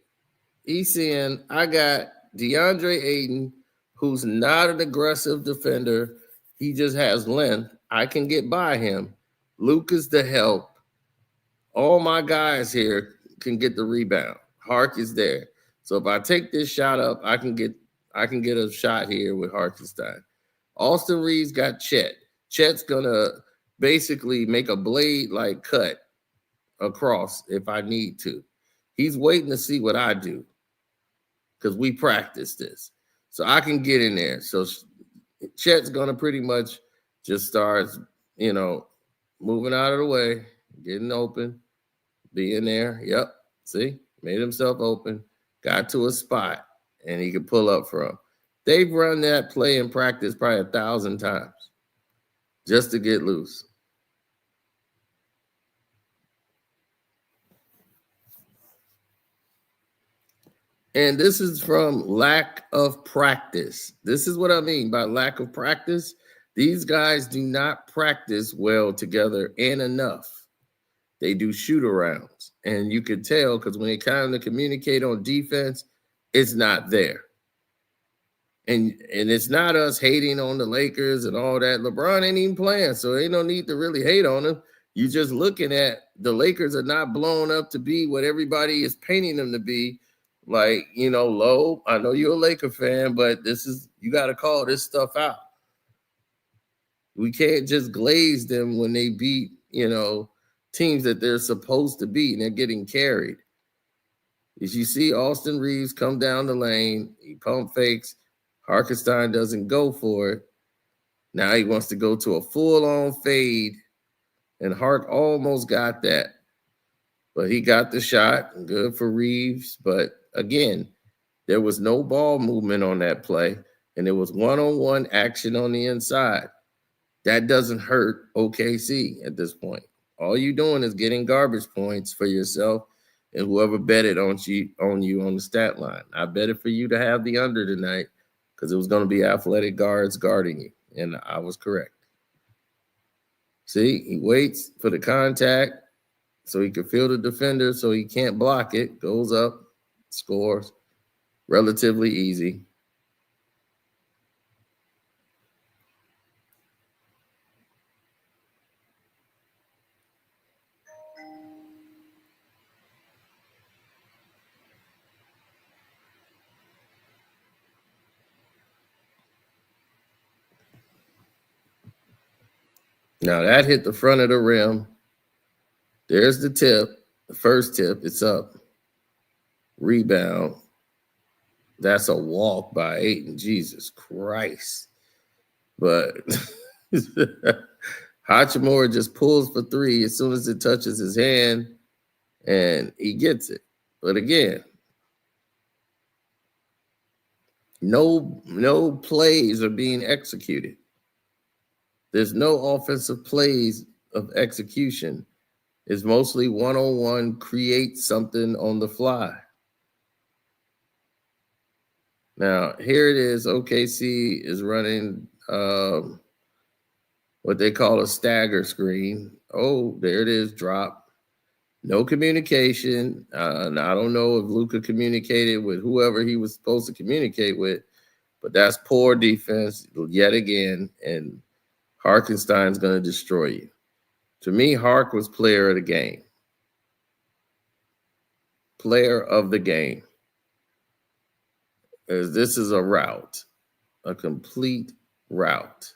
He's seeing I got DeAndre Ayton, who's not an aggressive defender. He just has length. I can get by him. Luka's the help. All my guys here can get the rebound. Hark is there. So if I take this shot up, I can get a shot here with Harkenstein. Austin Reeves got Chet. Chet's gonna basically make a blade cut across if I need to. He's waiting to see what I do because we practice this. So I can get in there. So Chet's gonna pretty much just start, moving out of the way, getting open, being there. Yep. See, made himself open, got to a spot, and he could pull up from. They've run that play in practice probably 1,000 times just to get loose. And this is from lack of practice. This is what I mean by lack of practice. These guys do not practice well together and enough. They do shoot arounds. And you could tell because when they kind of communicate on defense, it's not there. And it's not us hating on the Lakers and all that. LeBron ain't even playing, so ain't no need to really hate on him. You're just looking at the Lakers are not blown up to be what everybody is painting them to be. Like, Low, I know you're a Laker fan, but you got to call this stuff out. We can't just glaze them when they beat, teams that they're supposed to beat and they're getting carried. As you see Austin Reeves come down the lane, he pump fakes. Hartenstein doesn't go for it. Now he wants to go to a full-on fade, and Hart almost got that. But he got the shot. Good for Reeves. But, again, there was no ball movement on that play, and there was one-on-one action on the inside. That doesn't hurt OKC at this point. All you're doing is getting garbage points for yourself and whoever betted on you on the stat line. I betted for you to have the under tonight because it was going to be athletic guards guarding you, and I was correct. See, he waits for the contact so he can feel the defender so he can't block it, goes up, scores, relatively easy. Now that hit the front of the rim. There's the tip, the first tip, it's up. Rebound. That's a walk by Ayton, Jesus Christ. But Hachimura just pulls for three as soon as it touches his hand, and he gets it. But again, no plays are being executed. There's no offensive plays of execution. It's mostly one-on-one, create something on the fly. Now, here it is. OKC is running what they call a stagger screen. Oh, there it is, drop. No communication. And I don't know if Luka communicated with whoever he was supposed to communicate with, but that's poor defense yet again, and Hartenstein's going to destroy you. To me, Hark was player of the game. Player of the game. As this is a route, a complete route.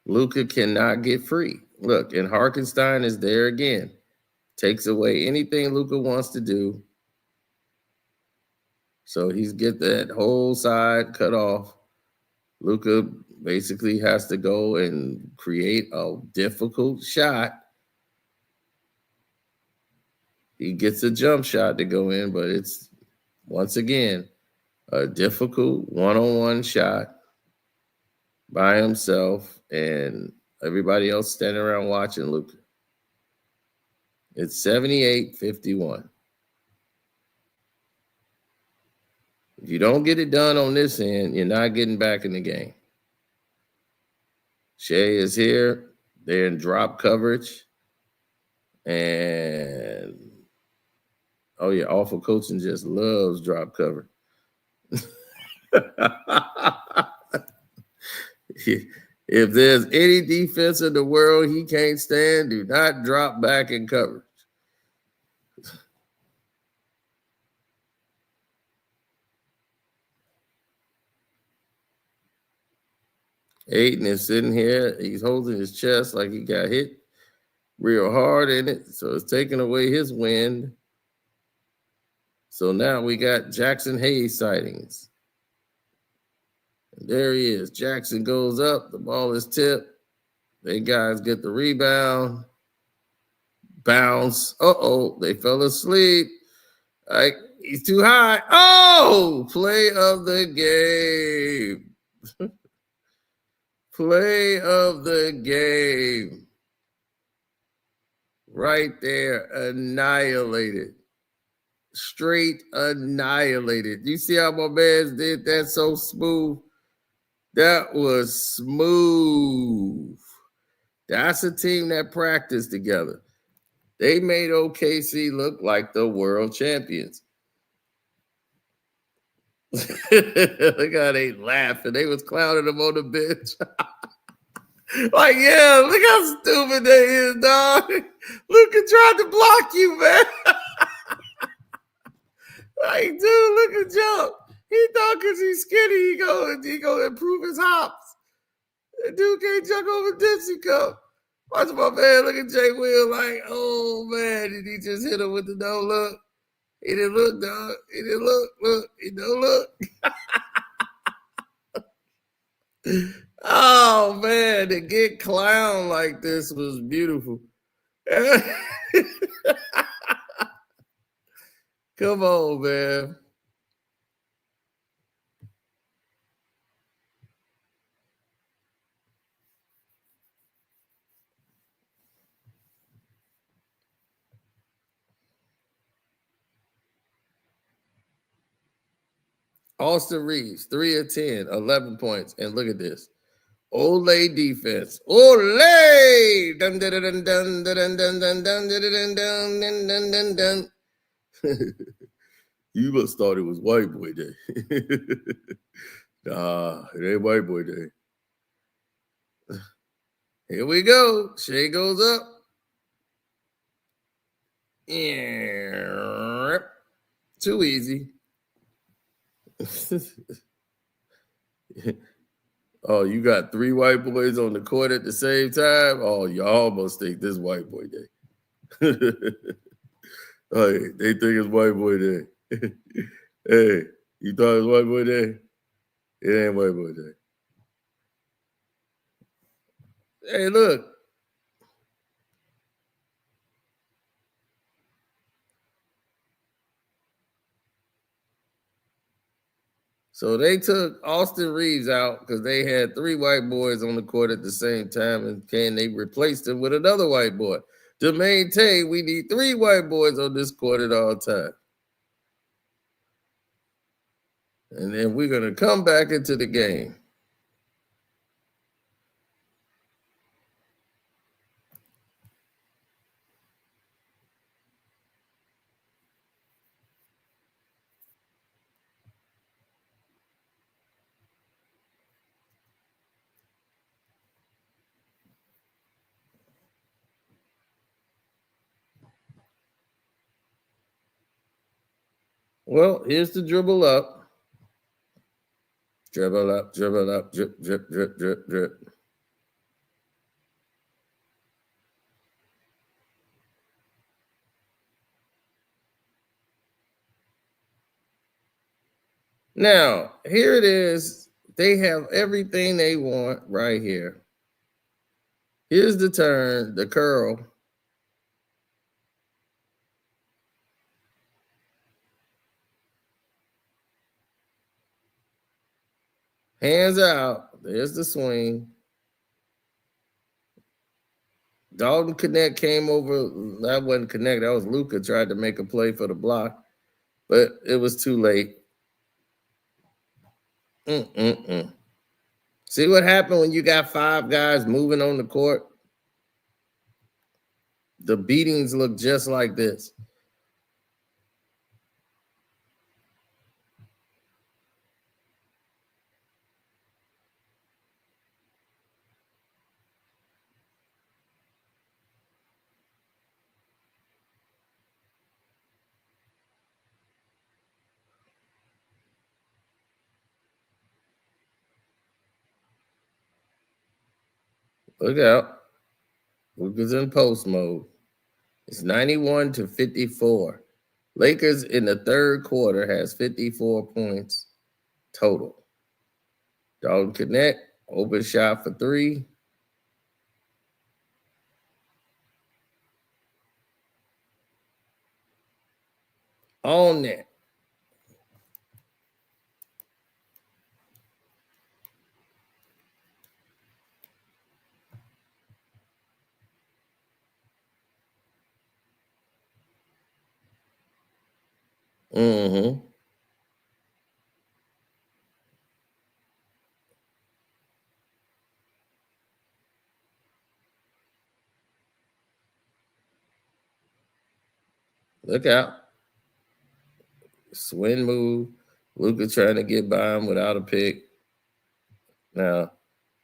Luka cannot get free. Look, and Hartenstein is there again. Takes away anything Luka wants to do. So he's get that whole side cut off. Luka basically has to go and create a difficult shot. He gets a jump shot to go in, but it's, once again, a difficult one-on-one shot by himself, and everybody else standing around watching Luka. It's 78-51. If you don't get it done on this end, you're not getting back in the game. Shea is here. They're in drop coverage. And, oh, yeah, awful coaching just loves drop cover. If there's any defense in the world he can't stand, do not drop back in coverage. Ayton is sitting here. He's holding his chest like he got hit real hard in it. So it's taking away his wind. So now we got Jackson Hayes sightings. And there he is. Jackson goes up. The ball is tipped. They guys get the rebound. Bounce. Uh-oh. They fell asleep. He's too high. Oh! Play of the game. Play of the game. right there, annihilated. Straight annihilated. You see how my man did that so smooth? That was smooth. That's a team that practiced together. They made OKC look like the world champions. Look how they laughing. They was clowning them on the bench. Like, yeah, look how stupid they is, dog. Luka tried to block you, man. Like, dude, look at jump. He thought because he's skinny, he go improve his hops. That dude can't jump over Dipsy Cup. Watch my man, look at Jay Will like, oh man, did he just hit him with the no look? He didn't look, dog. He didn't look. He don't look. Oh man, to get clown like this was beautiful. Come on, man. Austin Reeves, 3 of 10, 11 points. And look at this. Olay defense. Olay! Dun dun dun dun dun dun dun dun dun dun dun dun dun dun. You must thought it was white boy day. Nah, it ain't white boy day. Here we go. Shea goes up. Yeah. Too easy. Oh, you got 3 white boys on the court at the same time? Oh, you almost think this white boy day. Oh, they think it's white boy day. Hey, you thought it was white boy day? It ain't white boy day. Hey, look. So they took Austin Reeves out because they had 3 white boys on the court at the same time, and they replaced him with another white boy. To maintain, we need 3 white boys on this court at all times. And then we're going to come back into the game. Well, here's the dribble up. Dribble up, drip, drip, drip, drip, drip. Now, here it is. They have everything they want right here. Here's the turn, the curl. Hands out. There's the swing. Dalton Connect came over. That wasn't Connect. That was Luka tried to make a play for the block, but it was too late. See what happened when you got 5 guys moving on the court? The beatings look just like this. Look out. Luka's in post mode. It's 91-54. Lakers in the third quarter has 54 points total. Dalton Connect, open shot for 3. On net. Mm-hmm. Look out. Swing move. Luka trying to get by him without a pick. Now,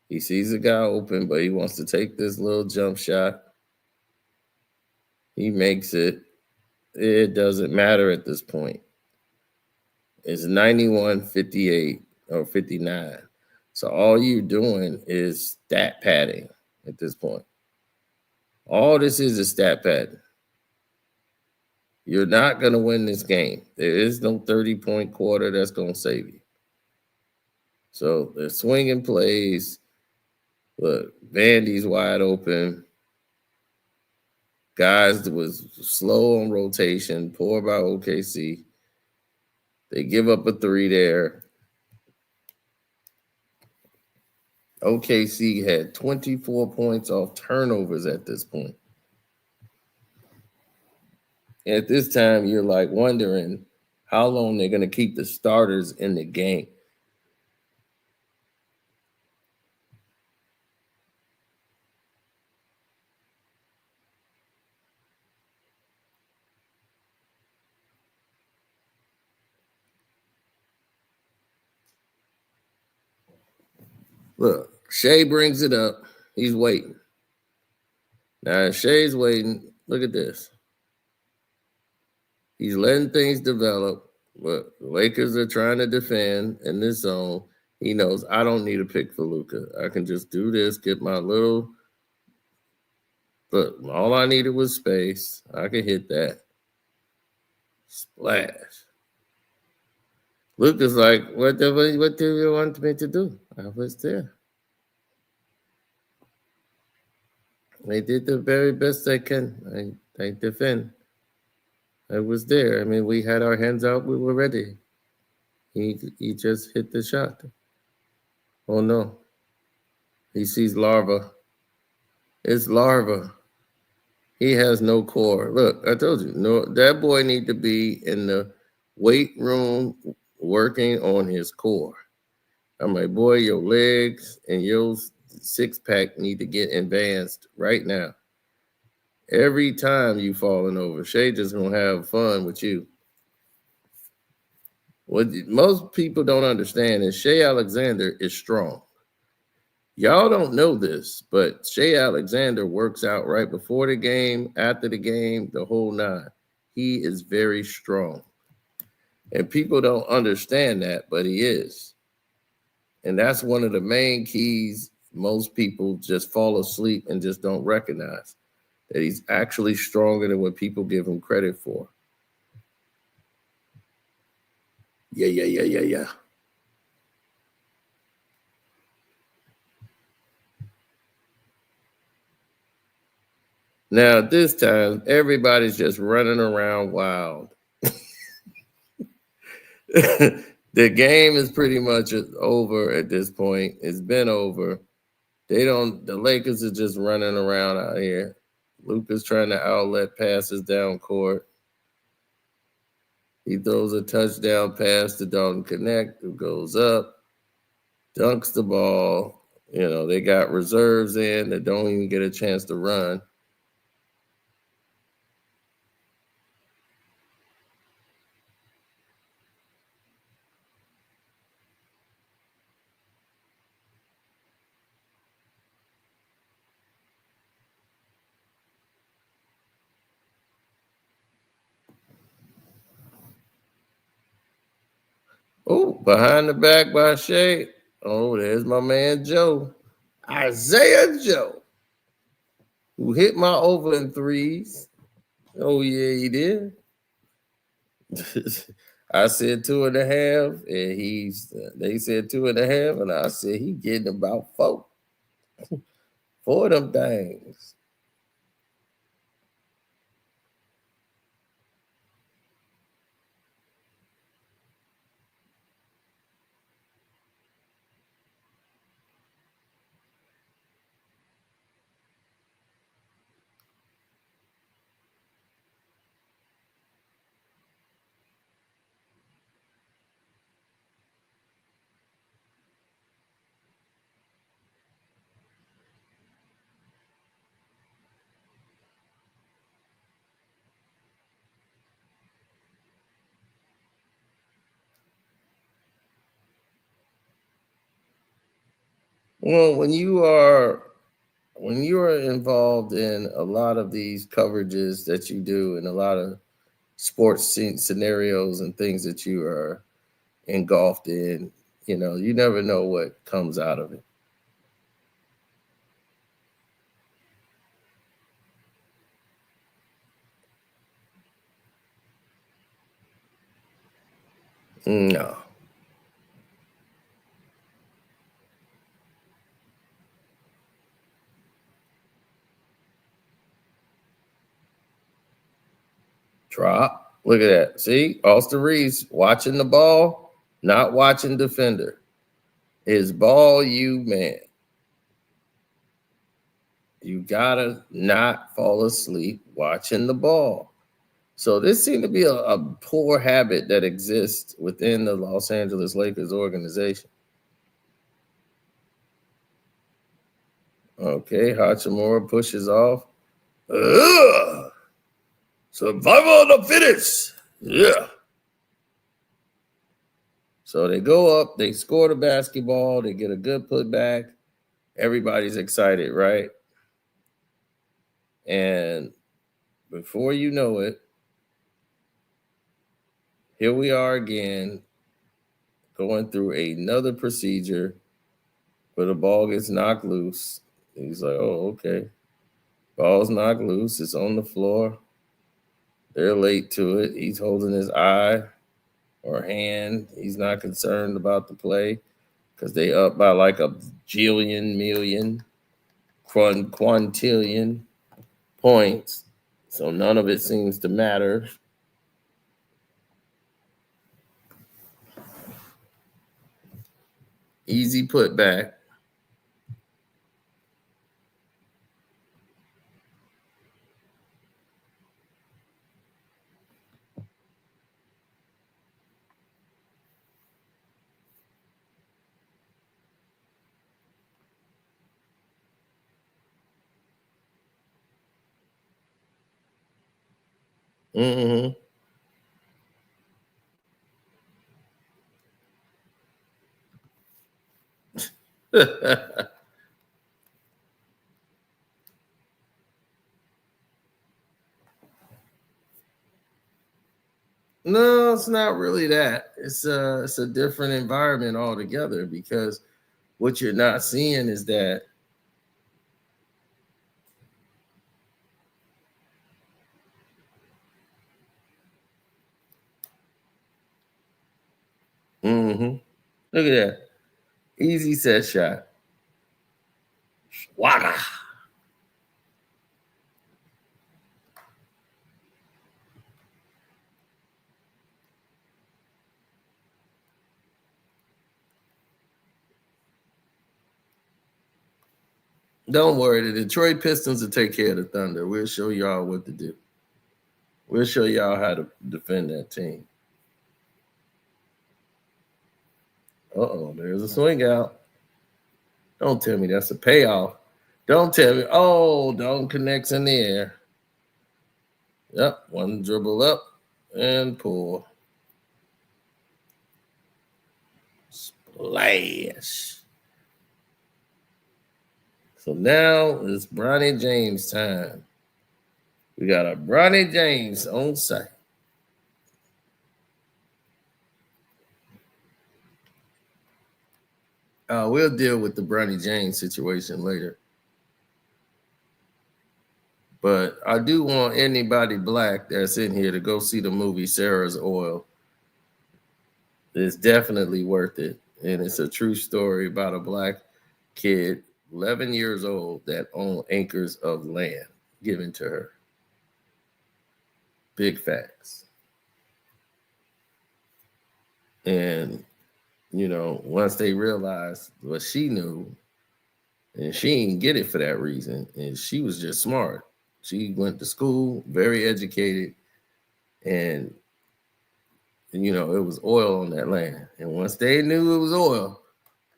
he sees a guy open, but he wants to take this little jump shot. He makes it. It doesn't matter at this point. It's 91-58 or 59. So all you're doing is stat padding at this point. All this is stat padding. You're not going to win this game. There is no 30-point quarter that's going to save you. So they're swinging plays. Look, Vandy's wide open. Guys was slow on rotation, poor by OKC. They give up a three there. OKC had 24 points off turnovers at this point. At this time, you're like wondering how long they're going to keep the starters in the game. Look, Shea brings it up. He's waiting. Now, Shea's waiting. Look at this. He's letting things develop, but the Lakers are trying to defend in this zone. He knows I don't need a pick for Luka. I can just do this, get my little. Look, all I needed was space. I can hit that. Splash. Luka's like, what do you want me to do? I was there. They did the very best they can. I defend. I was there. I mean, we had our hands out. We were ready. He just hit the shot. Oh, no. He sees larva. It's larva. He has no core. Look, I told you, no, that boy need to be in the weight room working on his core. I'm like, boy, your legs and your six-pack need to get advanced right now. Every time you falling over, Shea just gonna have fun with you. What most people don't understand is Shea Alexander is strong. Y'all don't know this, but Shea Alexander works out right before the game, after the game, the whole nine. He is very strong. And people don't understand that, but he is. And that's one of the main keys most people just fall asleep and just don't recognize, that he's actually stronger than what people give him credit for. Yeah. Now, this time, everybody's just running around wild. The game is pretty much over at this point. It's been over. The Lakers are just running around out here. Luka's trying to outlet passes down court. He throws a touchdown pass to Dalton Connect, who goes up, dunks the ball. You know, they got reserves in that don't even get a chance to run. Oh, behind the back by Shea. Oh, there's my man Joe. Isaiah Joe, who hit my over in threes. Oh, yeah, he did. I said 2.5, and they said 2.5, and I said he getting about four of them things. Well, when you are involved in a lot of these coverages that you do and a lot of scenarios and things that you are engulfed in, you never know what comes out of it. No. Drop. Look at that. See, Austin Reeves watching the ball, not watching defender. Is ball you man. You gotta not fall asleep watching the ball. So this seemed to be a poor habit that exists within the Los Angeles Lakers organization. Okay, Hachimura pushes off. Ugh! Survival of the fittest. Yeah. So they go up, they score the basketball, they get a good putback. Everybody's excited, right? And before you know it, here we are again going through another procedure where the ball gets knocked loose. He's like, oh, okay. Ball's knocked loose. It's on the floor. They're late to it. He's holding his eye or hand. He's not concerned about the play because they up by like a jillion, million, quintillion points. So none of it seems to matter. Easy putback. Mm-hmm. No, it's not really that. It's a different environment altogether because what you're not seeing is that mm-hmm. Look at that. Easy set shot. Waka. Don't worry, the Detroit Pistons will take care of the Thunder. We'll show y'all what to do. We'll show y'all how to defend that team. Uh-oh, there's a swing out. Don't tell me that's a payoff. Don't tell me. Oh, don't connects in the air. Yep, one dribble up and pull. Splash. So now it's Bronny James time. We got a Bronny James on site. We'll deal with the Bronny James situation later. But I do want anybody black that's in here to go see the movie Sarah's Oil. It's definitely worth it. And it's a true story about a black kid, 11 years old, that owned acres of land given to her. Big facts. And, once they realized what she knew, and she didn't get it for that reason, and she was just smart. She went to school, very educated, and it was oil on that land. And once they knew it was oil,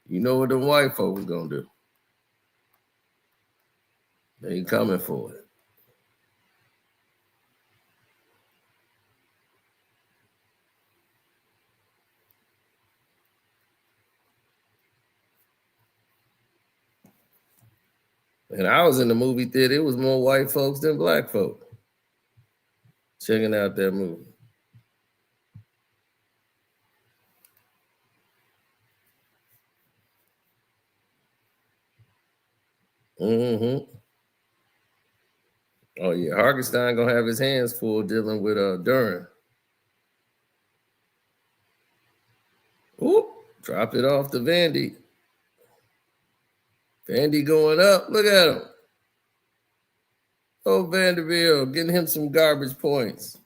you know what the white folk was gonna do. They coming for it. And I was in the movie theater. It was more white folks than black folk checking out that movie. Mm-hmm. Oh yeah, Harkenstein gonna have his hands full dealing with Duran. Oop, drop it off to Vandy. Vandy going up. Look at him. Oh, Vanderbilt getting him some garbage points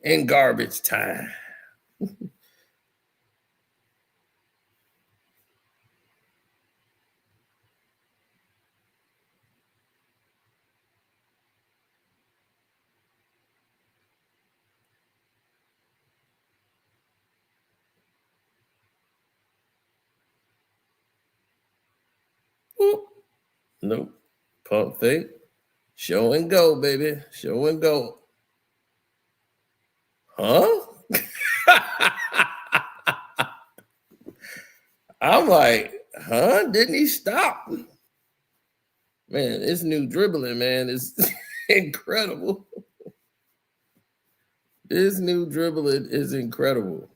in garbage time. Oop. Nope. Pump fake. Show and go, baby. Show and go. Huh? I'm like, huh? Didn't he stop? Man, this new dribbling, man, is incredible. This new dribbling is incredible.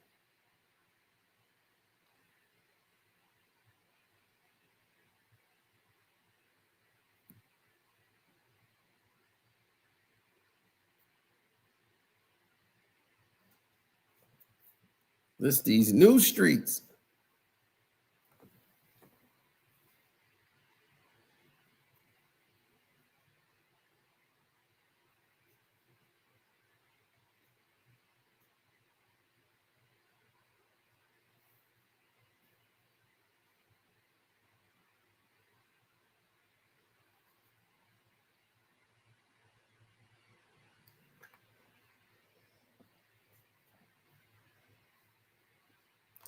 These new streets.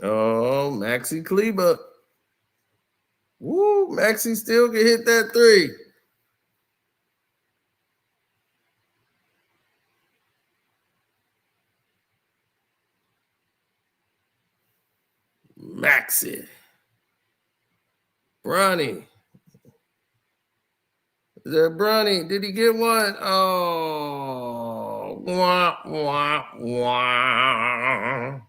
Oh, Maxi Kleba. Woo, Maxi still can hit that three. Maxi. Bronny. Is that Bronny? Did he get one? Oh, wah, wah, wah.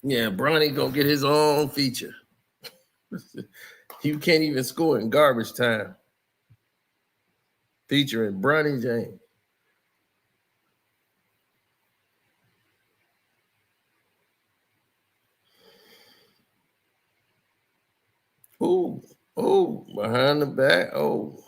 Yeah, Bronny gonna get his own feature. You can't even score in garbage time. Featuring Bronny James. Ooh, oh, behind the back. Oh.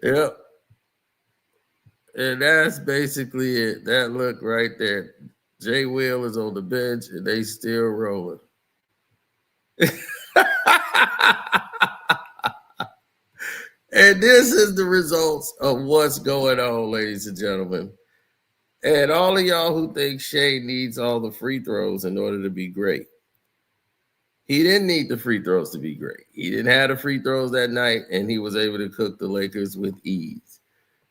Yep. And that's basically it. That look right there. Jay Will is on the bench and they still rolling. And this is the results of what's going on, ladies and gentlemen. And all of y'all who think Shea needs all the free throws in order to be great. He didn't need the free throws to be great. He didn't have the free throws that night, and he was able to cook the Lakers with ease.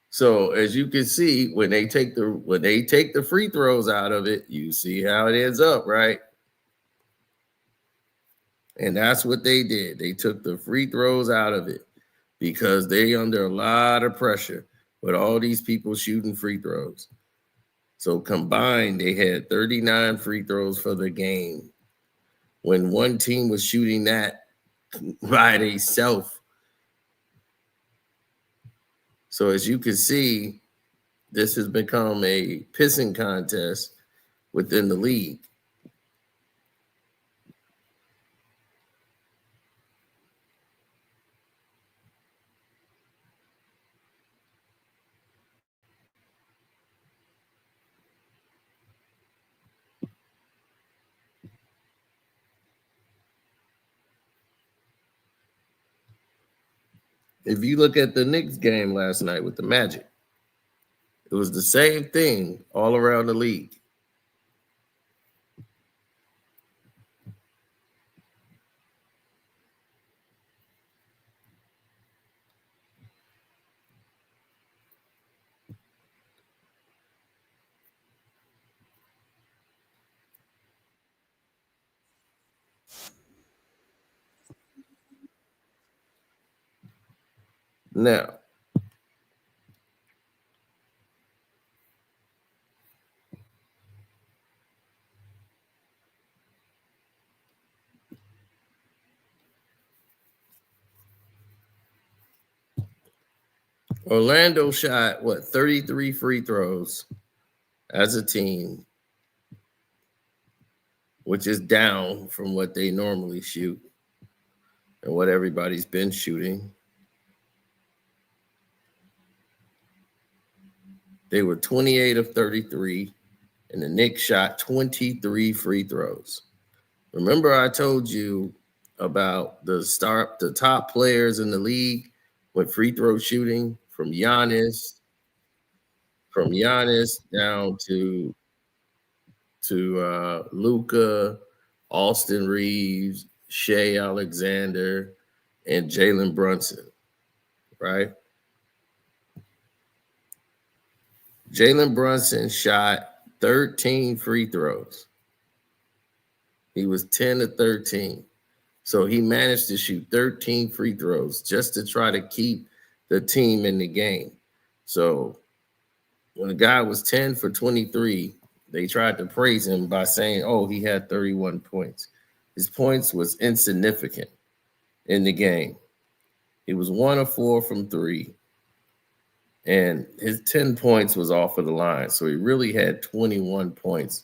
So as you can see, when they take the free throws out of it, you see how it ends up, right? And that's what they did. They took the free throws out of it because they under a lot of pressure with all these people shooting free throws. So combined, they had 39 free throws for the game. When one team was shooting that by themselves. So as you can see, this has become a pissing contest within the league. If you look at the Knicks game last night with the Magic, it was the same thing all around the league. Now, Orlando shot, 33 free throws as a team, which is down from what they normally shoot and what everybody's been shooting. They were 28 of 33, and the Knicks shot 23 free throws. Remember, I told you about the top players in the league with free throw shooting from Giannis down to Luka, Austin Reeves, Shea Alexander, and Jalen Brunson, right? Jalen Brunson shot 13 free throws. He was 10 to 13. So he managed to shoot 13 free throws just to try to keep the team in the game. So when the guy was 10 for 23, they tried to praise him by saying, oh, he had 31 points. His points was insignificant in the game. He was 1 of 4 from 3. And his 10 points was off of the line. So he really had 21 points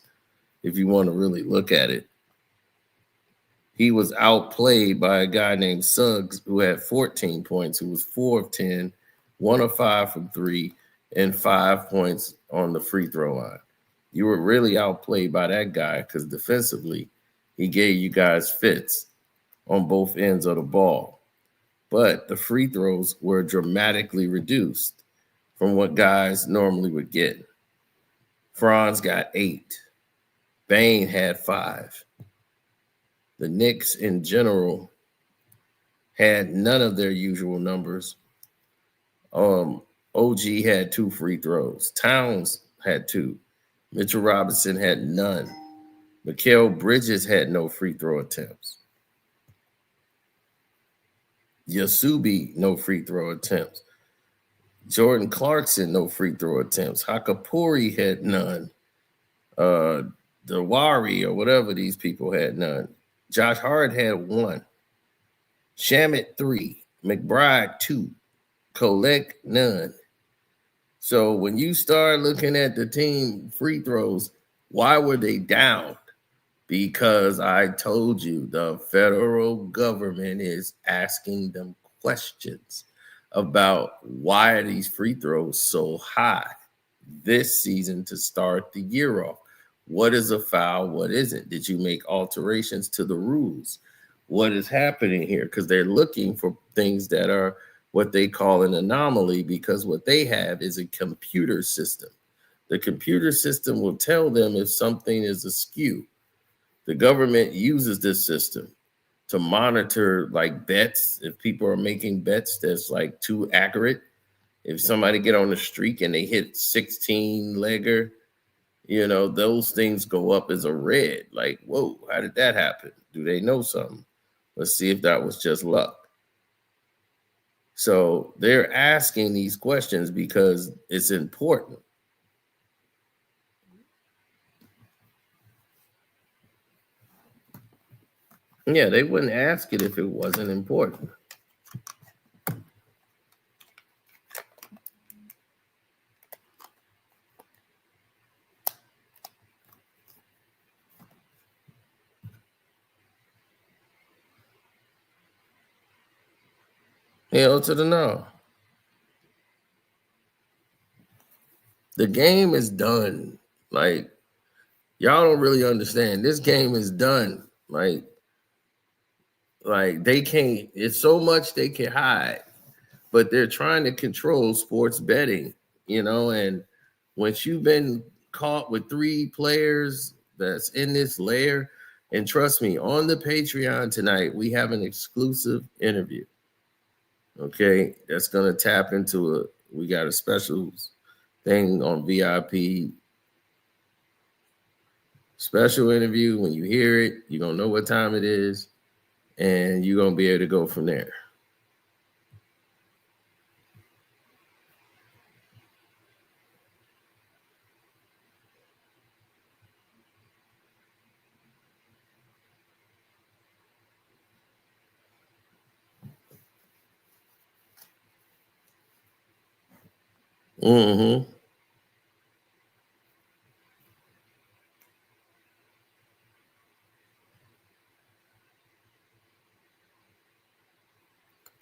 if you want to really look at it. He was outplayed by a guy named Suggs who had 14 points, who was 4 of 10, 1 of 5 from 3, and 5 points on the free throw line. You were really outplayed by that guy because defensively, he gave you guys fits on both ends of the ball. But the free throws were dramatically reduced from what guys normally would get. Franz got 8. Bane had 5. The Knicks in general had none of their usual numbers. OG had 2 free throws. Towns had 2. Mitchell Robinson had none. Mikal Bridges had no free throw attempts. Yasubi, no free throw attempts. Jordan Clarkson, no free throw attempts. Hakapuri had none. Dewari or whatever these people had none. Josh Hart had 1. Shamet 3. McBride 2. Kolek none. So when you start looking at the team free throws, why were they down? Because I told you the federal government is asking them questions about why are these free throws so high this season to start the year off. What is a foul? What isn't? Did you make alterations to the rules? What is happening here? Because they're looking for things that are what they call an anomaly, because what they have is a computer system. The computer system will tell them if something is askew. The government uses this system to monitor like bets. If people are making bets that's like too accurate, if somebody get on the streak and they hit 16-legger, those things go up as a red. Like, whoa, how did that happen? Do they know something? Let's see if that was just luck. So they're asking these questions because it's important. Yeah, they wouldn't ask it if it wasn't important. Hell to the no. The game is done. Like, y'all don't really understand. This game is done. Like they can't, it's so much they can hide. but they're trying to control sports betting, and once you've been caught with 3 players that's in this layer, and trust me, on the Patreon tonight, we have an exclusive interview. Okay, that's going to tap into we got a special thing on VIP. Special interview. When you hear it, you're going to know what time it is, and you're going to be able to go from there. Mm-hmm.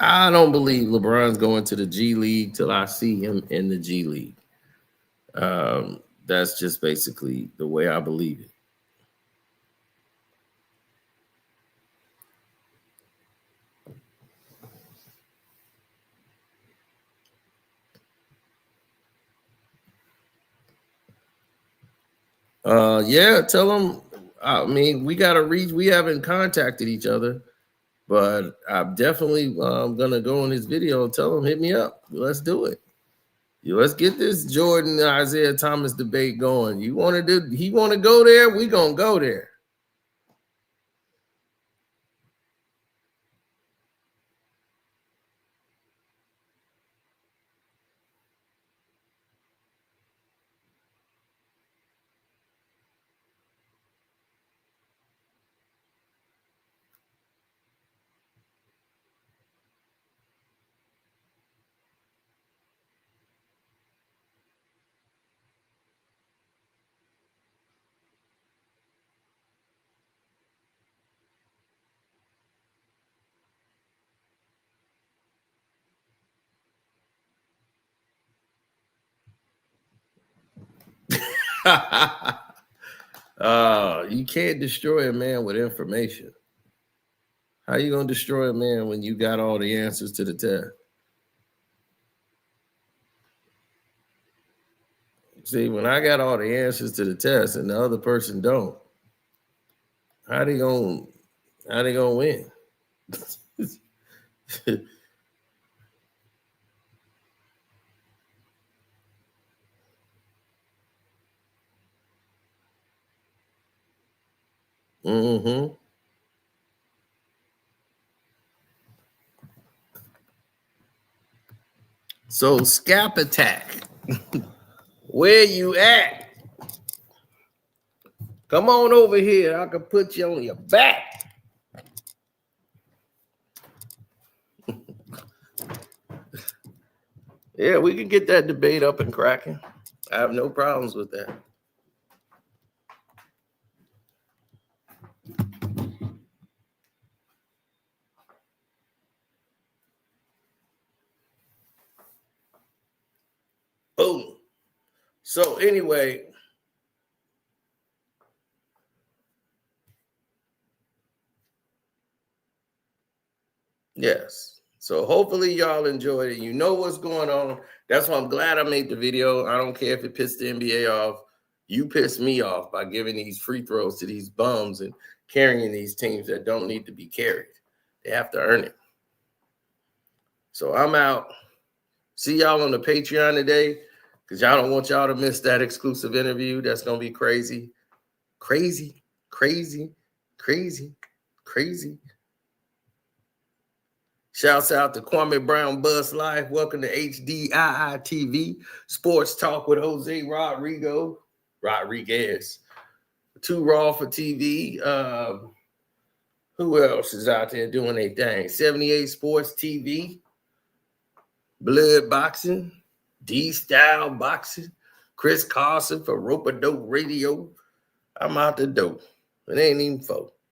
I don't believe LeBron's going to the G League till I see him in the G League. That's just basically the way I believe it. Yeah, tell him. I mean, we got to reach. We haven't contacted each other, but I'm definitely gonna go on his video and tell him, hit me up. Let's do it. Let's get this Jordan Isaiah Thomas debate going. You want to do? He want to go there? We gonna go there. You can't destroy a man with information. How you gonna destroy a man when you got all the answers to the test? See, when I got all the answers to the test and the other person don't, how they gonna win? Mm-hmm. So scalp attack. Where you at? Come on over here. I can put you on your back. Yeah, we can get that debate up and cracking. I have no problems with that. Boom. So anyway, yes. So hopefully y'all enjoyed it. You know what's going on. That's why I'm glad I made the video. I don't care if it pissed the NBA off. You pissed me off by giving these free throws to these bums and carrying these teams that don't need to be carried. They have to earn it. So I'm out. See y'all on the Patreon today, because y'all don't want y'all to miss that exclusive interview. That's going to be crazy. Crazy, crazy, crazy, crazy. Shouts out to Kwame Brown Buzz Life. Welcome to HDII TV, Sports Talk with Jose Rodriguez. Too Raw for TV. Who else is out there doing their thing? 78 Sports TV, Blood Boxing, D-Style Boxing, Chris Carson for Rope-A-Dope Radio. I'm out the dope. It ain't even 4.